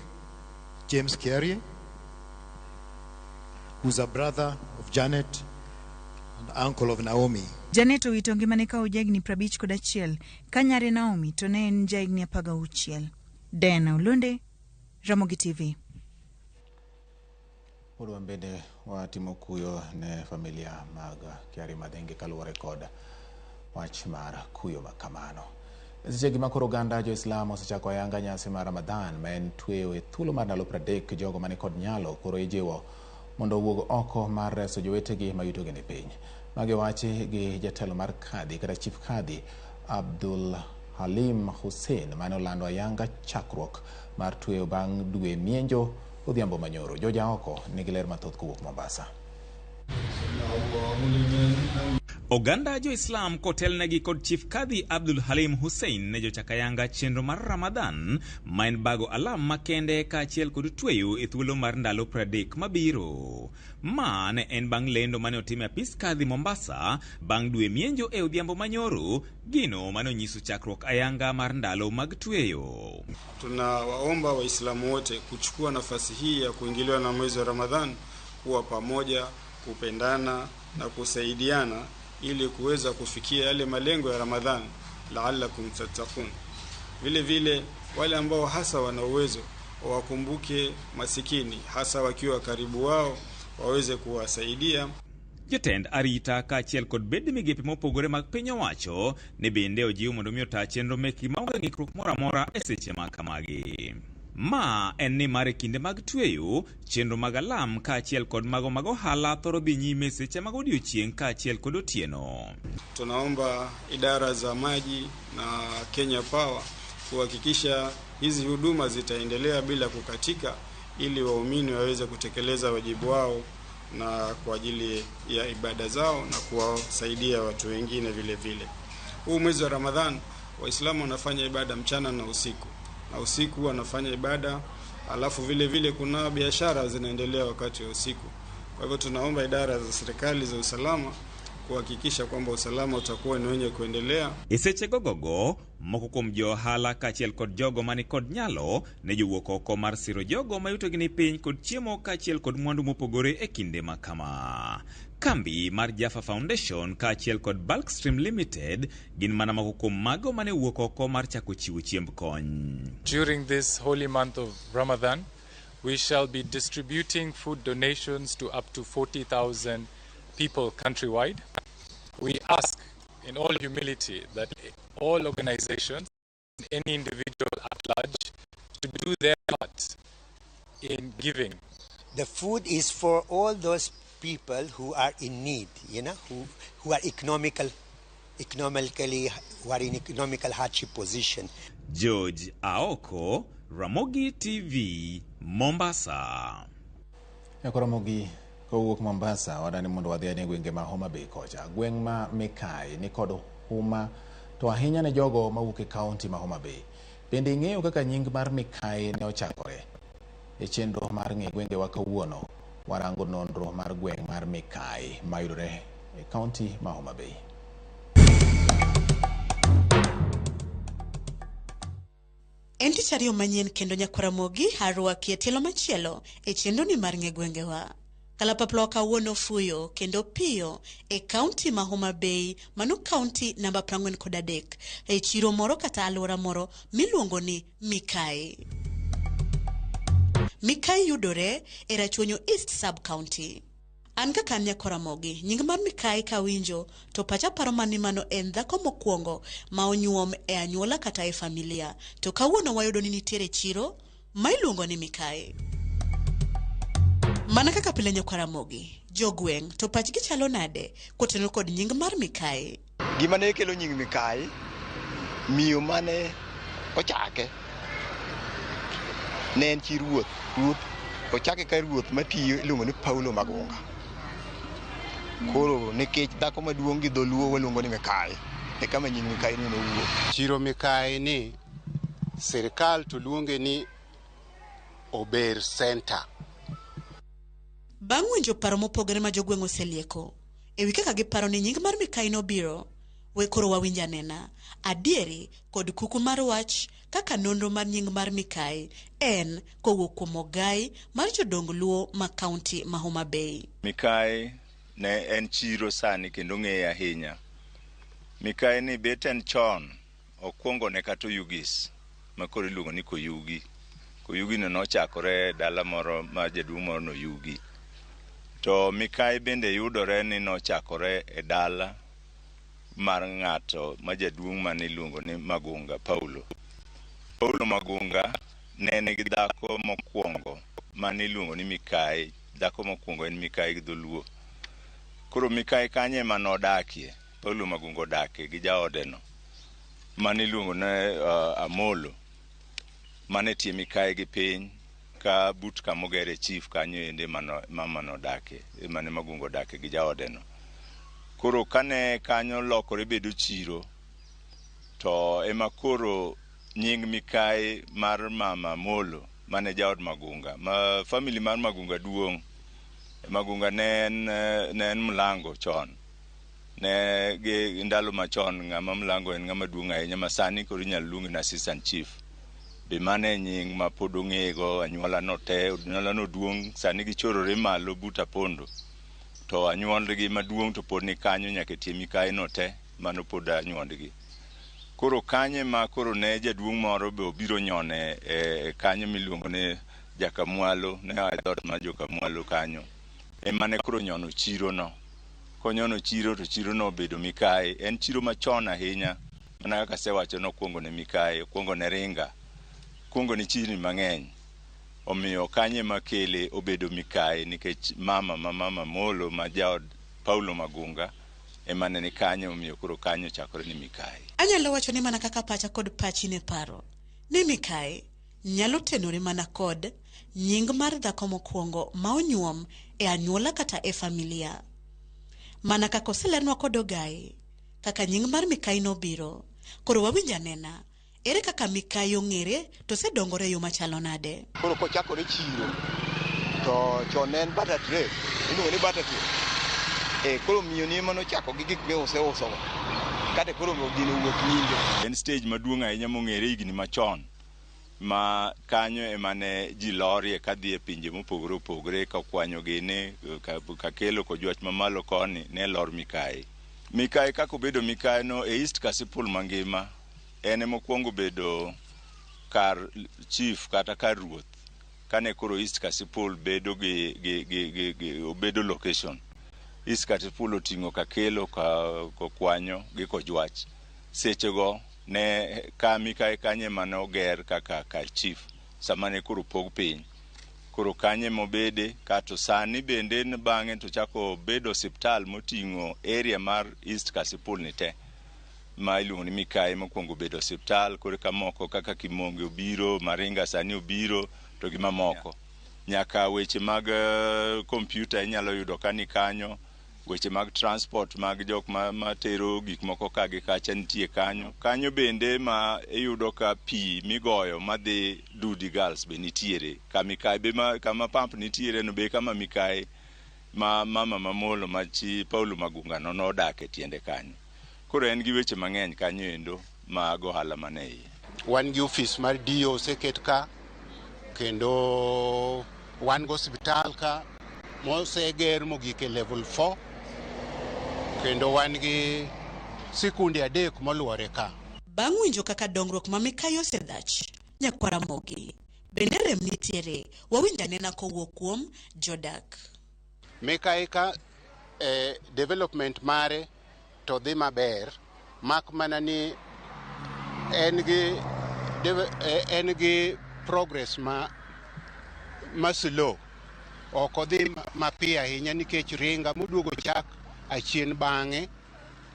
James Kiarie, who's a brother of Janet and uncle of Naomi. Janet owito ngimane ka ojagni 51 ka nyare Naomi to ne en jagni 16. Dana Ulunde, Ramogi TV. Udwa mbende watimo kuyo ne familia maga Kiarie madenge kaluwore kod wach mar kuyo makamano. Seche gima koro oganda jo-Islam osechako ayanga nyasi mar Ramadhan ma en tweyo e thuolo mar ndalo 30 jogo mane kod nyalo koro ijiwo mondo owuog oko mar reso jowetegi ma yutogi ni piny. Magi wachi gi jatelo mar kadhi kata chief kadhi Abdul Halim Hussein mane olando ayanga chakruok mar tweyo bang' dwe mienjo odhiambo manyoro. Joja oko nigi ler mathoth kowuok Mombasa. Oganda jo-Islam kotelnegi kod chief kadhi Abdul Halim Hussein ne jochakayanga chenro mar Ramadhan ma en bago alam makende kaachiel kod tweyo e thuolo mar ndalo 30 mabiro. Ma ne en bang' lendo mane otime apis kadhi Mombasa bang' dwe mienjo e odhiambo manyoro, gino mane onyiso chakruok ayanga mar ndalo mag tweyo. Tunawaomba Waislamu wote kuchukua nafasi hii ya kuingiliwa na mwezi wa Ramadhan kuwa pamoja, kupendana na kusaidiana ili kuweza kufikia yale malengo ya Ramadhan, la'allakum tattaqun. Vile vile wale ambao hasa wana uwezo wakumbuke masikini, hasa wakiwa karibu wao waweze kuwasaidia. Jotend arita kaachiel kod bed migepe mopogore mag piny owacho ne bende ojiwo mondo mi ota chenro meki maonge ng'ikruok moro amora e seche ma kamagi. Ma en ni mare kinde mag tweyo, chenro mag alam kaachiel kod mago mag ohala thoro dhi nyime seche mag odiochieng' kaachiel kod otieno. Tunaomba idara za maji na Kenya Power kuhakikisha hizi huduma zitaendelea bila kukatika ili waumini waweze kutekeleza wajibu wao na kwa ajili ya ibada zao na kuwasaidia watu wengine vile vile. Huu mwezi wa Ramadhan Waislamu wanafanya ibada mchana na usiku. Na usiku wanafanya ibada, alafu vile vile kuna biashara zinaendelea wakati wa usiku. Kwa hivyo tunaomba idara za serikali za usalama kuhakikisha kwamba usalama utakuwa ni wenye kuendelea. Seche gogogo moko kuom johala kaachiel kod jogo mani kod nyalo ne jowuok oko mar siro jogo mayutogi ni piny kod chiemo kaachiel kod mwandu mopogore e kinde makama. Kambi mar Jaffa Foundation kaachiel kod Bulk Stream Limited gin mana moko kuom mago mane wuok oko mar chako chiwo chiemb kony. During this holy month of Ramadan, we shall be distributing food donations to up to 40,000 people countrywide. We ask in all humility that all organizations, any individual at large, to do their part in giving. The food is for all those people who are in need, who are economically who are in economical hardship position. George Aoko, Ramogi TV, Mombasa. Ramogi kowuok Mombasa wadani mondo wadhiane gwenge ma Homa Bay kocha. Gweng' ma Mekai ni kod huma to ahinya ne jogo mawuok e kaunti ma Homa Bay. Bende ing'eyo kaka nying mar Mekai ne ochakore? E chenro mar ng'e gwenge wa kawuono warango nonro mar gweng' mar Mekai mayudore e kaunti ma Homa Bay. En tich ariyo manyien kendo Ramogi arwaki e tielo machielo e chenro ni mar ng'e gwenge wa. Kalapapla kawuono fuyo kendo piyo e kaunti ma Homa Bay, mano kaunti namba 43 e chiro moro kata alwora moro miluongo ni Mekai. Mekai yudore e Rachuonyo East Sub County. An kaka Ramogi, nying mar Mekai kawinjo to pacha paro mano en dhako mokwongo ma onyuom e anyuola kata e familia. To kawuono wayudo ni nitiere chiro ma iluongo ni Mekai. Mana kaka pile Ramogi, jogweng' to pachgi chalo nade kotenore kod nying mar Mekai. Gima ne kelo nying Mekai, miyo mane ochake ne en chi ruoth ochake ka ruoth matiyo iluongo ni Paulo Magunga. Koro nikech dhako maduong' gi dholuo waluongo ni Mekai, e kama nying Mekai no nowuok. Chiro Mekai ni sirikal to luonge ni Ober Center. Bang' winjo paro mopogore ma jogweng' oselieko ewi kaka giparo ni nying mar mikai nobiro, we koro wawinja nena adieri kod kuku mar wach kaka nonro mar nying mar mikai en kowuok kuom ogai mar jodong luo ma kaunti ma Homa Bay. Mikai ne en chiro sani kendo ng'eye ahinya. Mikai ni bet en chon okwongo ne kato Yugis ma koro iluongo ni Koyugi. Koyugi no nochakore dala moro ma jaduong' moro no Yugi. To Mikai bende yudore ni nochakore e dala mar ng'ato ma jaduong' mane iluongo ni Magunga Paulo. Paulo Magunga ne nigi dhako mokwongo mane iluongo ni Mikai. Dhako mokwongo en Mikai gi dholuo. Koro Mikai kanye ema nodakie. Paulo Magunga odakie gi jaodeno mane iluongo ni Amolo mane tie Mikai gi piny ka but kamogere chief kanyo ende mama nodakie mane Magunga odakie gi jaodeno. Koro kane kanyo lokore bedo chiro to ema koro nying Mikai mar mama Molo mane jaod Magunga ma family mar Magunga duong'. Magunga ne en Mlango chon. Ne gi ndalo machon ng'ama Mlango en ng'ama duong' ahinya ma sani koro inyalo luongi na assistant chief. Be mane nying ma pod ong'ego anyuola no te, anyuola no duong' sani gichorore malo buta pondo. To anyuondgi maduong' to pod ni kanyo nyaka tie Mikai no te mano pod anyuondgi. Koro kanye ma koro ne jaduong' moro be obiro nyone kanyo miluongo ni Jakamwalo, ne adhot ma Jokamwalo kanyo. Emane koro nyono chiro no. Konyono chiro to chiro no bedo Mikai. En chiro machon ahinya. Mana kaka sewacho no kwongo ne Mikai, kwongo ne Ringa. Kwongo ni chirni mang'eny. Omiyo kanye makele obedo Mikai nikech mama Molo ma jaod Paulo Magunga emane ni kanyo omiyo koro kanyo chakore ni Mikai. Anyalo wacho ni mana kaka pacha kod pachi ne paro ni Mikai nyalo tenore mana kod nying mar dhako mokwongo ma onyuom e anyuola kata e familia. Mana kaka oselernwa kod ogai kaka nying mar Mikai nobiro, koro wawinja nena ere kaka Mikai ong'ere to sedongore yo machalo nade. Koro kochakore chiro to chon en bata tray, iluongo ni bata tray. Koro miyo ni ema nochako gi gik miuseuso kata koro gino wuok nyinge. En stage maduong' ahinya mong'ere higni machon ma kanyo emane ji lorie kadhi e pinje mopogore opogore ka kwanyo gene ka kelo kojwach mamalo koni ne lor Mikai. Mikai kako bedo Mikai no e East Kasipul mangima en mokwongo bedo kar chief kata kar ruoth kane koro East Kasipul bedo bedo location. East Kasipul oting'o kakelo ka kwanyo gi kojwach. Sechego ne ka Mikai kanye mane oger kaka chief samane koro pog piny. Koro kanye mobede kato sani bende bang'e to chako bedo osiptal moting'o area mar East Kasipul ni te. Ma iluongo ni Mikai mokwongo bedo osiptal kore ka moko kaka Kimonge obiro, Maringa sani obiro to gi mamoko. Nyaka weche mag kompyuta inyalo yudo kani kanyo. Weche mag transport mag jok ma tero gik moko ka gi kacha nitie kanyo. Kanyo bende ma iyudo ka pi migoyo madhi Dudi Girls be nitiere. Ka Mikai be kama pump nitiere no be kama Mikai ma mama Mamolo ma chi Paulo Magunga no nodake tiende kanyo. Koro en gi weche mang'eny kanyo endo mag ohala mane iye. Wan gi ofis mar DO oseket ka kendo wan go hospital ka moseger mogik e level 4 kendo wan gi sikunde 3 moluore ka. Bang' winjo kaka dongruok ma Mikai osedhach, nyakwara Ramogi bende rem nitiere, wawinja nena kowuok kuom jodak. Mikai ka development mare to dhi maber, mak mana ni en gi progress ma slow. Ok odhi mapiyo ahinya nikech Ringa moduogo chak achien bang'e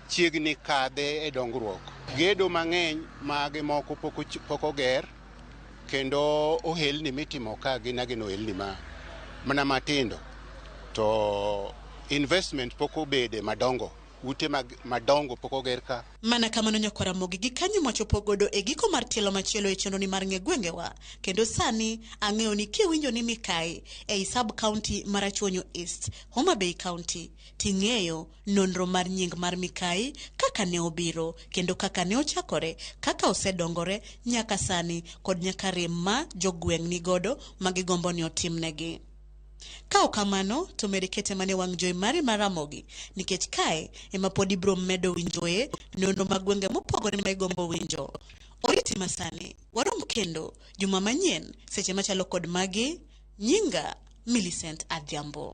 chiegni kadhe e dongruok. Gedo mang'eny mage moko pok oger kendo ohelni mitimo ka gin ohelni mana matindo. To investment pok obede madongo ute madongo pok oger ka. Mana kamano nyakwara Mogi gi kanyo machopo godo e giko mar tielo machielo e chenro ni mar ng'e gwengewa. Kendo sani ang'eyo ni kiwinjo ni Mikai e sub county mar Achwonyo East, Homa Bay County, ting'eyo nonro mar nying mar Mikai kaka ne obiro kendo kaka ne ochakore, kaka osedongore nyaka sani kod nyaka rem ma jogweng' ni godo magigombo ni otimnegi. Kao kamano to medikete mane wang' joy mari mar Ramogi nikech kae ema pod ibro medo winjoe nonro mag gwenge mopogore ma igombo winjo. Oriti masani warom kendo juma manyien seche machalo kod magi. Nyinga Millicent Adhiambo.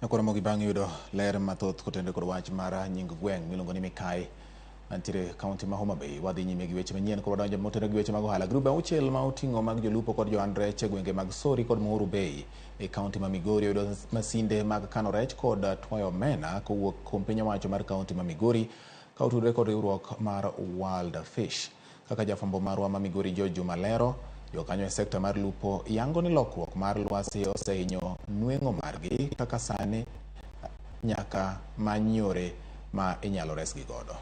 Nyakwara Mogi bang' yudo ler mathoth kotende kod wach mar nying gweng' miluongo ni Mikai mantiere kaunti ma Homa Bay. Wadhi nyime gi weche manyien kod donjo motero gi weche mag ohala. Grube auchiel ma oting'o mag jolupo kod joand rech e gwenge mag Sori kod Muhuru Bay e kaunti ma Migori oyudo masinde mag kano rech kod twayo omena kowuok kuom piny owacho mar kaunti ma Migori ka otudore kod riwruok mar World Fish. Kaka jafwambo marwa ma Migori George Malero, jokanyo e sekta mar lupo yango ni lokruok mar lwasi osehinyo nweng'o margi kaka sani nyaka manyore ma inyalo resgi godo.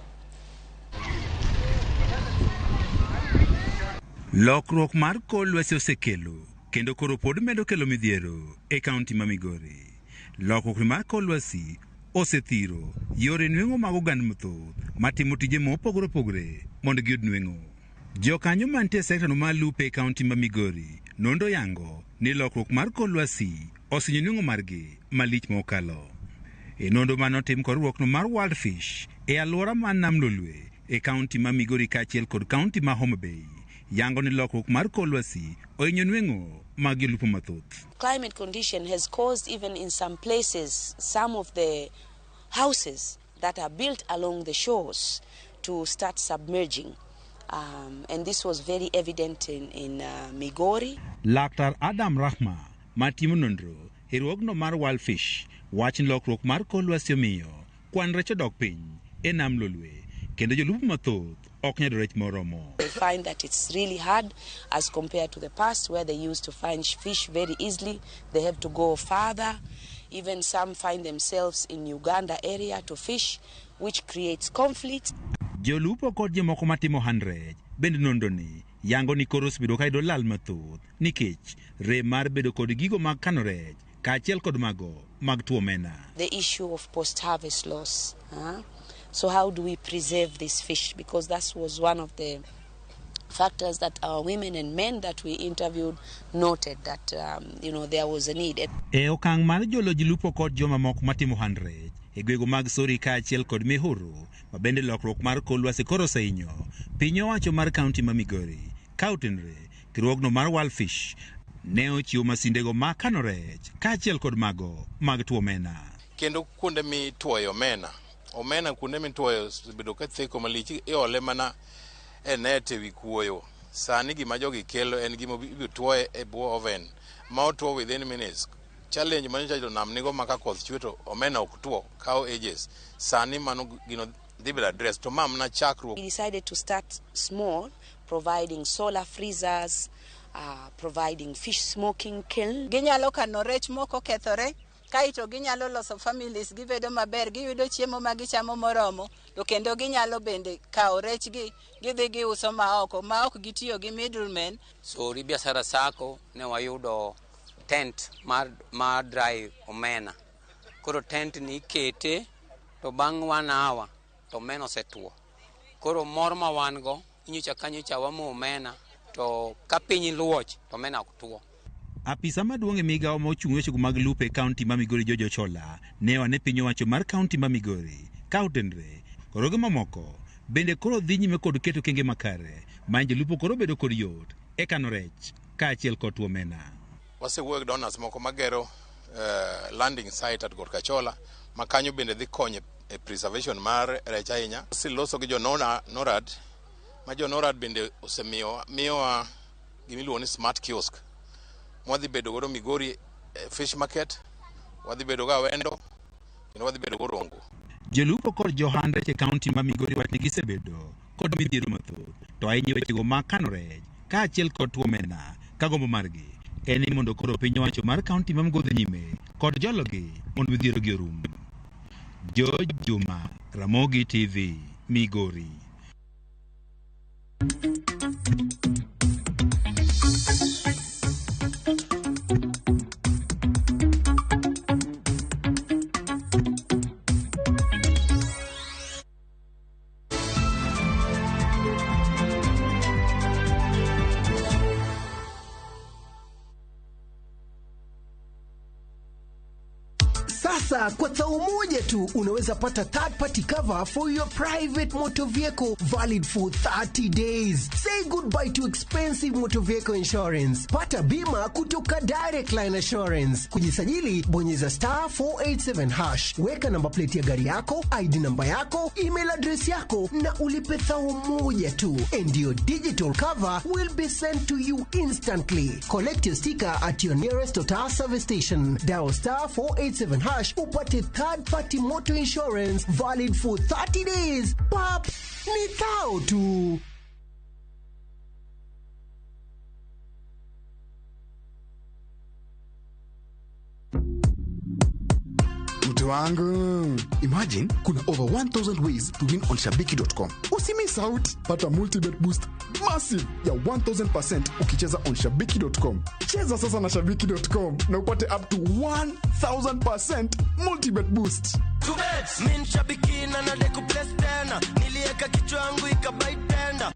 Lokruok mar kor lwasi osekelo kendo koro pod medo kelo midhiero e kaunti ma Migori. Lokruok mar kor lwasi osethiro yore nweng'o mag oganda mathoth matimo tije mopogore opogore mondo giyud nweng'o. Jokanyo mantie e sekta no mar lupo e kaunti ma Migori nondo yango ni lokruok mar kor lwasi osinyo nweng'o margi malich mokalo. E nondo manotim kod riwruokno mar World Fish e alwora man nam Lolwe e kaunti ma Migori kaachiel kod kaunti ma Homa Bay yango ni lokruok mar kor lwasi ohinyo nweng'o mag jolupo mathoth. Climate condition has caused, even in some places, some of the houses that are built along the shores to start submerging. And this was very evident in Migori. Laktar Adam Rahma matimo nonro e riwruogno mar World Fish wach ni lokruok mar kor lwasi omiyo kwan rech odok piny e nam Lolwe kendo jolupo mathoth ok nyal rech moromo. They find that it's really hard as compared to the past where they used to find fish very easily. They have to go farther. Even some find themselves in Uganda area to fish, which creates conflict. Jolupo kod jomoko matimo handrej bende nondoni yango ni koro osebedo ka yudo lal mathoth nikech rem mar bedo kod gigo mag kano rech kaachiel kod mago mag tuo omena. The issue of post-harvest loss. So how do we preserve this fish? Because that was one of the factors that our women and men that we interviewed noted that there was a need. E okang' mar jolo jilupo kod joma moko matimo handrej e gwego mag Sori kaachiel kod Mihuru ma bende lokruok mar kor lwasi koro osehinyo piny owacho mar kaunti ma Migori ka otenore gi riwruogno mar World Fish ne ochiwo masindego mag kano rech kaachiel kod mago mag tuo omena. Kendo kuonde mitwoyo omena kuonde mitwoyo osebedo ka theko malich iole mana e net ewi kuoyo. Sani gima jogi kelo en gima ibiro twoye e bwo oven ma otwo within minutes. Challenge manyo to nam nigo maka koth chwe to omena ok two kao ages. Sani mano gino dibila address to mamna chakruok. We decided to start small, providing solar freezers, providing fish smoking kiln. Ginyalo kano rech moko kethore kaito ginyalo loso families gibedo maber, giyudo chiemo ma gichamo moromo, to kendo ginyalo bende kao rech gidhi giuso ma ok gitiyo gi middlemen. So biashara sako ne wayudo tent mar dry omena. Koro tent ni kete to bang' 1 hour to omena osetuo. Koro mor ma wan go inyocha kanyocha wamo omena to ka piny luoch to omena ok tuo. Apisa maduong' e migawo mochung' weche mag lupo e kaunti ma Migori Jojo Chola ne wane piny owacho mar kaunti ma Migori ka otenre koro gi mamoko bende koro dhi nyime kod keto kenge makare ma jolupo koro bedo kod yot e kano rech kaachiel kod tuo omena. Wasewuoyo gi donors moko magero landing site at Gorkachola ma kanyo bende dhi konyo e preservation mar rech ahinya. Wasiloso gi jo NORAD ma jo NORAD bende miyowa gimiluongo ni smart kiosk. Mwadhi bedo godo Migori fish market, wadhi bedo ga Wendo, kendo wadhi bedo gorongo. Jolupo kod johand rech e kaunti ma Migori wach ni gisebedo kod midhiero mathoth to ahinya wechego mag kano rech kaachiel kod tuo omena ka gombo margi en ni mondo koro piny owacho mar kaunti ma Migori dhi nyime kod jologi mondo midhierogi orum. George Juma, Ramogi TV, Migori. Sasa kwa thao moja tu unaweza pata third party cover for your private motor vehicle valid for 30 days. Say goodbye to expensive motor vehicle insurance. Pata bima kutoka Direct Line Assurance. Kujisajili bonyeza *487#. Weka namba plate ya gari yako, ID namba yako, email address yako na ulipe thao moja tu. And your digital cover will be sent to you instantly. Collect your sticker at your nearest Total service station. Dial *487# upate third party motor insurance valid for 30 days. Pap, ni thao tu. Mtu wangu, imagine kuna over 1000 ways to win on shabiki.com. Usimiss out, pata multi-bet boost massive ya 1000% ukicheza on shabiki.com. Cheza sasa na shabiki.com na upate up to 1000% multi-bet boost. Kubet, min shabiki na nade kupless tena, nilieka kichwa yangu ikabai tenda.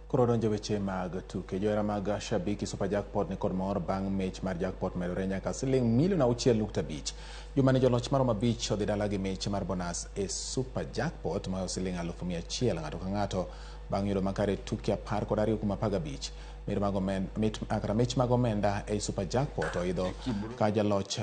Koro donjo weche mag tuke. Johera mag shabiki Super Jackpot ni kod mor bang' mich mar jackpot medore nyaka $6.5 Juma ni joloch mar mabich odhi dala gi mich mar bonus e Super Jackpot ma $100,000 ng'ato ka ng'ato bang' yudo makare tuke 12.15. Mich mag omenda e Super Jackpot oidho ka jaloch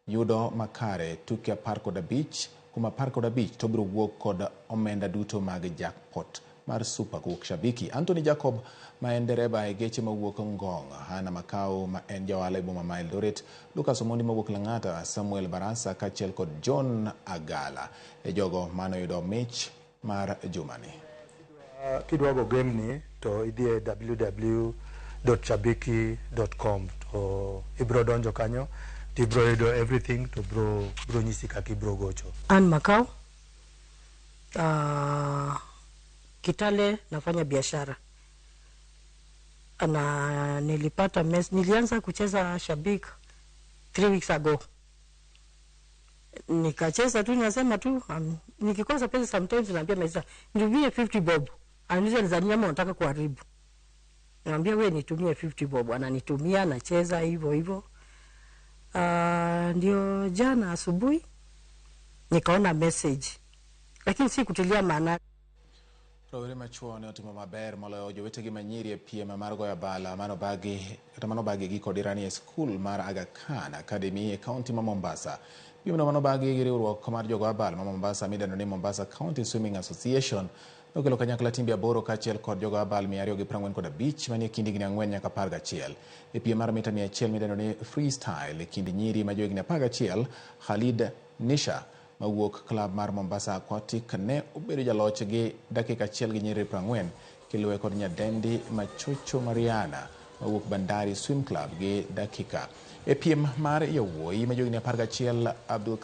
yudo makare tuke 15.15 to biro wuok kod omenda duto mag jackpot mar Super kuok shabiki. Anthony Jacob ma en dereba e geche mawuok Ngong, Hana Makau ma en jawala e boma ma Eldoret, Lucas Omondi mawuok Lang'ata, Samuel Barasa kaachiel kod John Agala e jogo manoyudo mich mar jumani. Kidwa go game ni to idhi e www.shabiki.com to ibro donjo kanyo to ibro yudo everything to bro nyisi kaka ibro gocho. Ann Makau, Kitale nafanya biashara. Na nilianza kucheza Shabik 3 weeks ago. Nikacheza tu, nasema tu nikikosa pesa sometimes naambia Maisa nitumie 50 bob. Ananiuliza nizania nataka kuharibu. Naambia wewe nitumie 50 bob, ananitumia nacheza hivyo hivyo. Ndio jana asubuhi nikaona message. Lakini si kutilia maana. Rawere machuo ne otimo maber moloyo jowetegi manyiri e piem mar goyo bala mano bagi gi kod irani e skul mar Aga Khan Academy e kaunti ma Mombasa. Piemno mano bagi gi riwruok mar jogo abal ma Mombasa midendo ni Mombasa County Swimming Association nokelo kanyakla timbe 8 kaachiel kod jogo abal 245 manie kind higni 4 nyaka 11. E piem mar mita 100 midendo ni freestyle e kind nyiri ma johigni 11, Khalid Nisha mawuok klab mar Mombasa Aquatic ne obedo jaloch gi dakika 1 gi nyiri 40 kiluwe kod nyadendi Machocho Mariana mawuok Bandari Swim Club gi dakika. E piem mar yawuoyi ma johigni 11, Abdul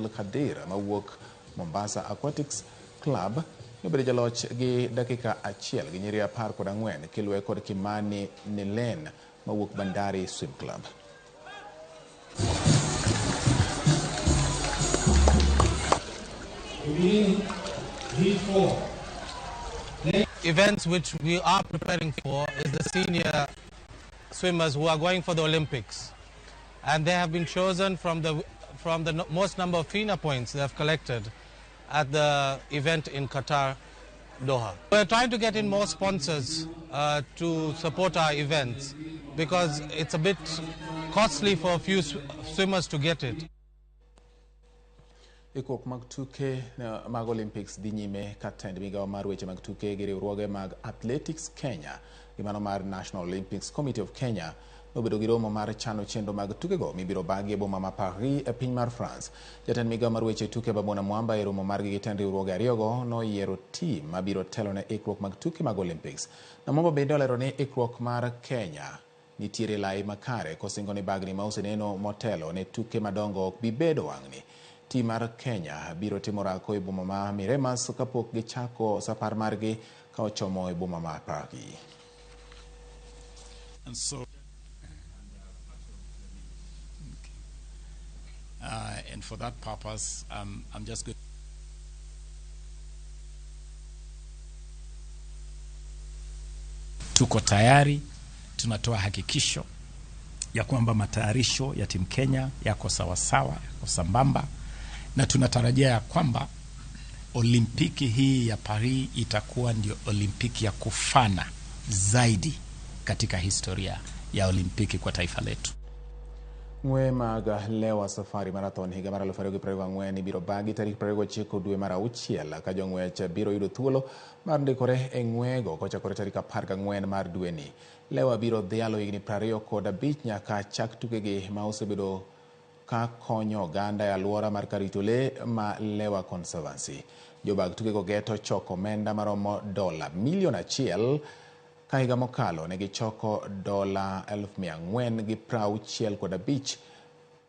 Kadir mawuok Mombasa Aquatics Club nobedo jaloch gi dakika 1 gi nyiri 14 kiluwe kod Kimani Nilen mawuok Bandari Swim Club. Events which we are preparing for is the senior swimmers who are going for the Olympics, and they have been chosen from the most number of FINA points they have collected at the event in Qatar, Doha. We're trying to get in more sponsors to support our events because it's a bit costly for a few swimmers to get it. Ikruok mag tuke mag Olympics dhi nyime ka tend migawo mar weche mag tuke gi riwruoge mag Athletics Kenya gi mano mar National Olympics Committee of Kenya nobedo gi romo mar chano chenro mag tukego mibiro bagi e boma ma Paris e piny mar France. Jatend migawo mar weche tuke Babona Mwamba e romo margi gi tend riwruoge ariyogo noyiero tim mabiro telo ne ikruok mag tuke mag Olympics. Mwamba bende olero ni ikruok mar Kenya nitiere lai makare kosingo ni bagni ma oseneno motelo ne tuke madongo ok bi bedo wang'ni. Tim mar Kenya biro timo rako e boma ma Miremas kapok gichako safar margi ka ochomo e boma ma Paris. And so, and for that purpose, I'm just going. Tuko tayari, tunatoa hakikisho ya kwamba matayarisho ya timu Kenya yako sawasawa, yako sambamba, na tunatarajia ya kwamba Olimpiki hii ya Paris itakuwa ndio Olimpiki ya kufana zaidi katika historia ya Olimpiki kwa taifa letu. Ng'we mag lewa safari marathon higa mar 2024 biro bagi tarik 29 dwe mar auchiel ka jong'wech biro yudo thuolo mar ndikore e ng'wego kochakore tarik 14 mar dweni. Lewa biro dhialo higni 25 nyaka chak tukegi ma osebedo ka konyo oganda e alwora mar karito le ma Lewa Conservancy. Jobag tukego geto choko omenda maromo $1 milion ka higa mokalo ne gichoko $465,000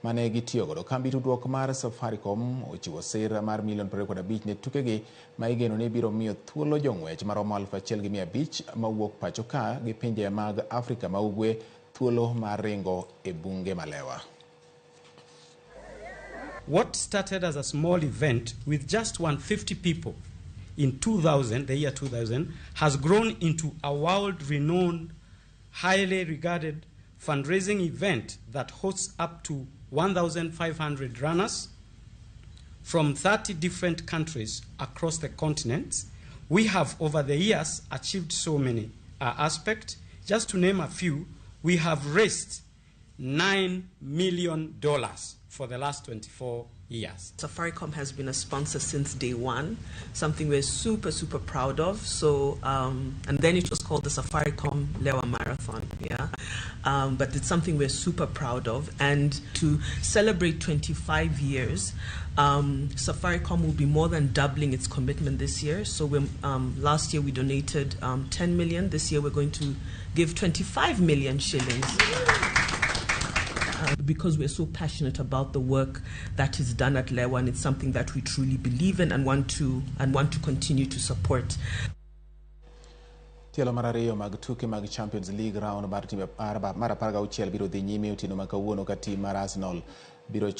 mane gitiyo godo. Kambi tudruok mar Safaricom ochiwo sir mar $25 ne tukegi ma igeno ni biro miyo thuolo jong'wech maromo 1,500 mawuok pacho ka gi pinje mag Afrika ma ugwe thuolo mar ringo e bunge malewa. What started as a small event with just 150 people in 2000, the year 2000, has grown into a world-renowned, highly regarded fundraising event that hosts up to 1,500 runners from 30 different countries across the continents. We have, over the years, achieved so many aspects. Just to name a few, we have raised $9 million for the last 24 years. Safaricom has been a sponsor since day one, something we're super, super proud of. So, and then it was called the Safaricom Lewa Marathon, yeah? But it's something we're super proud of. And to celebrate 25 years, Safaricom will be more than doubling its commitment this year. So last year we donated 10 million. This year we're going to give 25 million shillings. Because we're so passionate about the work that is done at Lewa, and it's something that we truly believe in and want to continue to support. Tielo mar ariyo mag tuke mag Champions League round mar 16 biro dhi nyime otieno ma kawuono ka tim mar Arsenal biro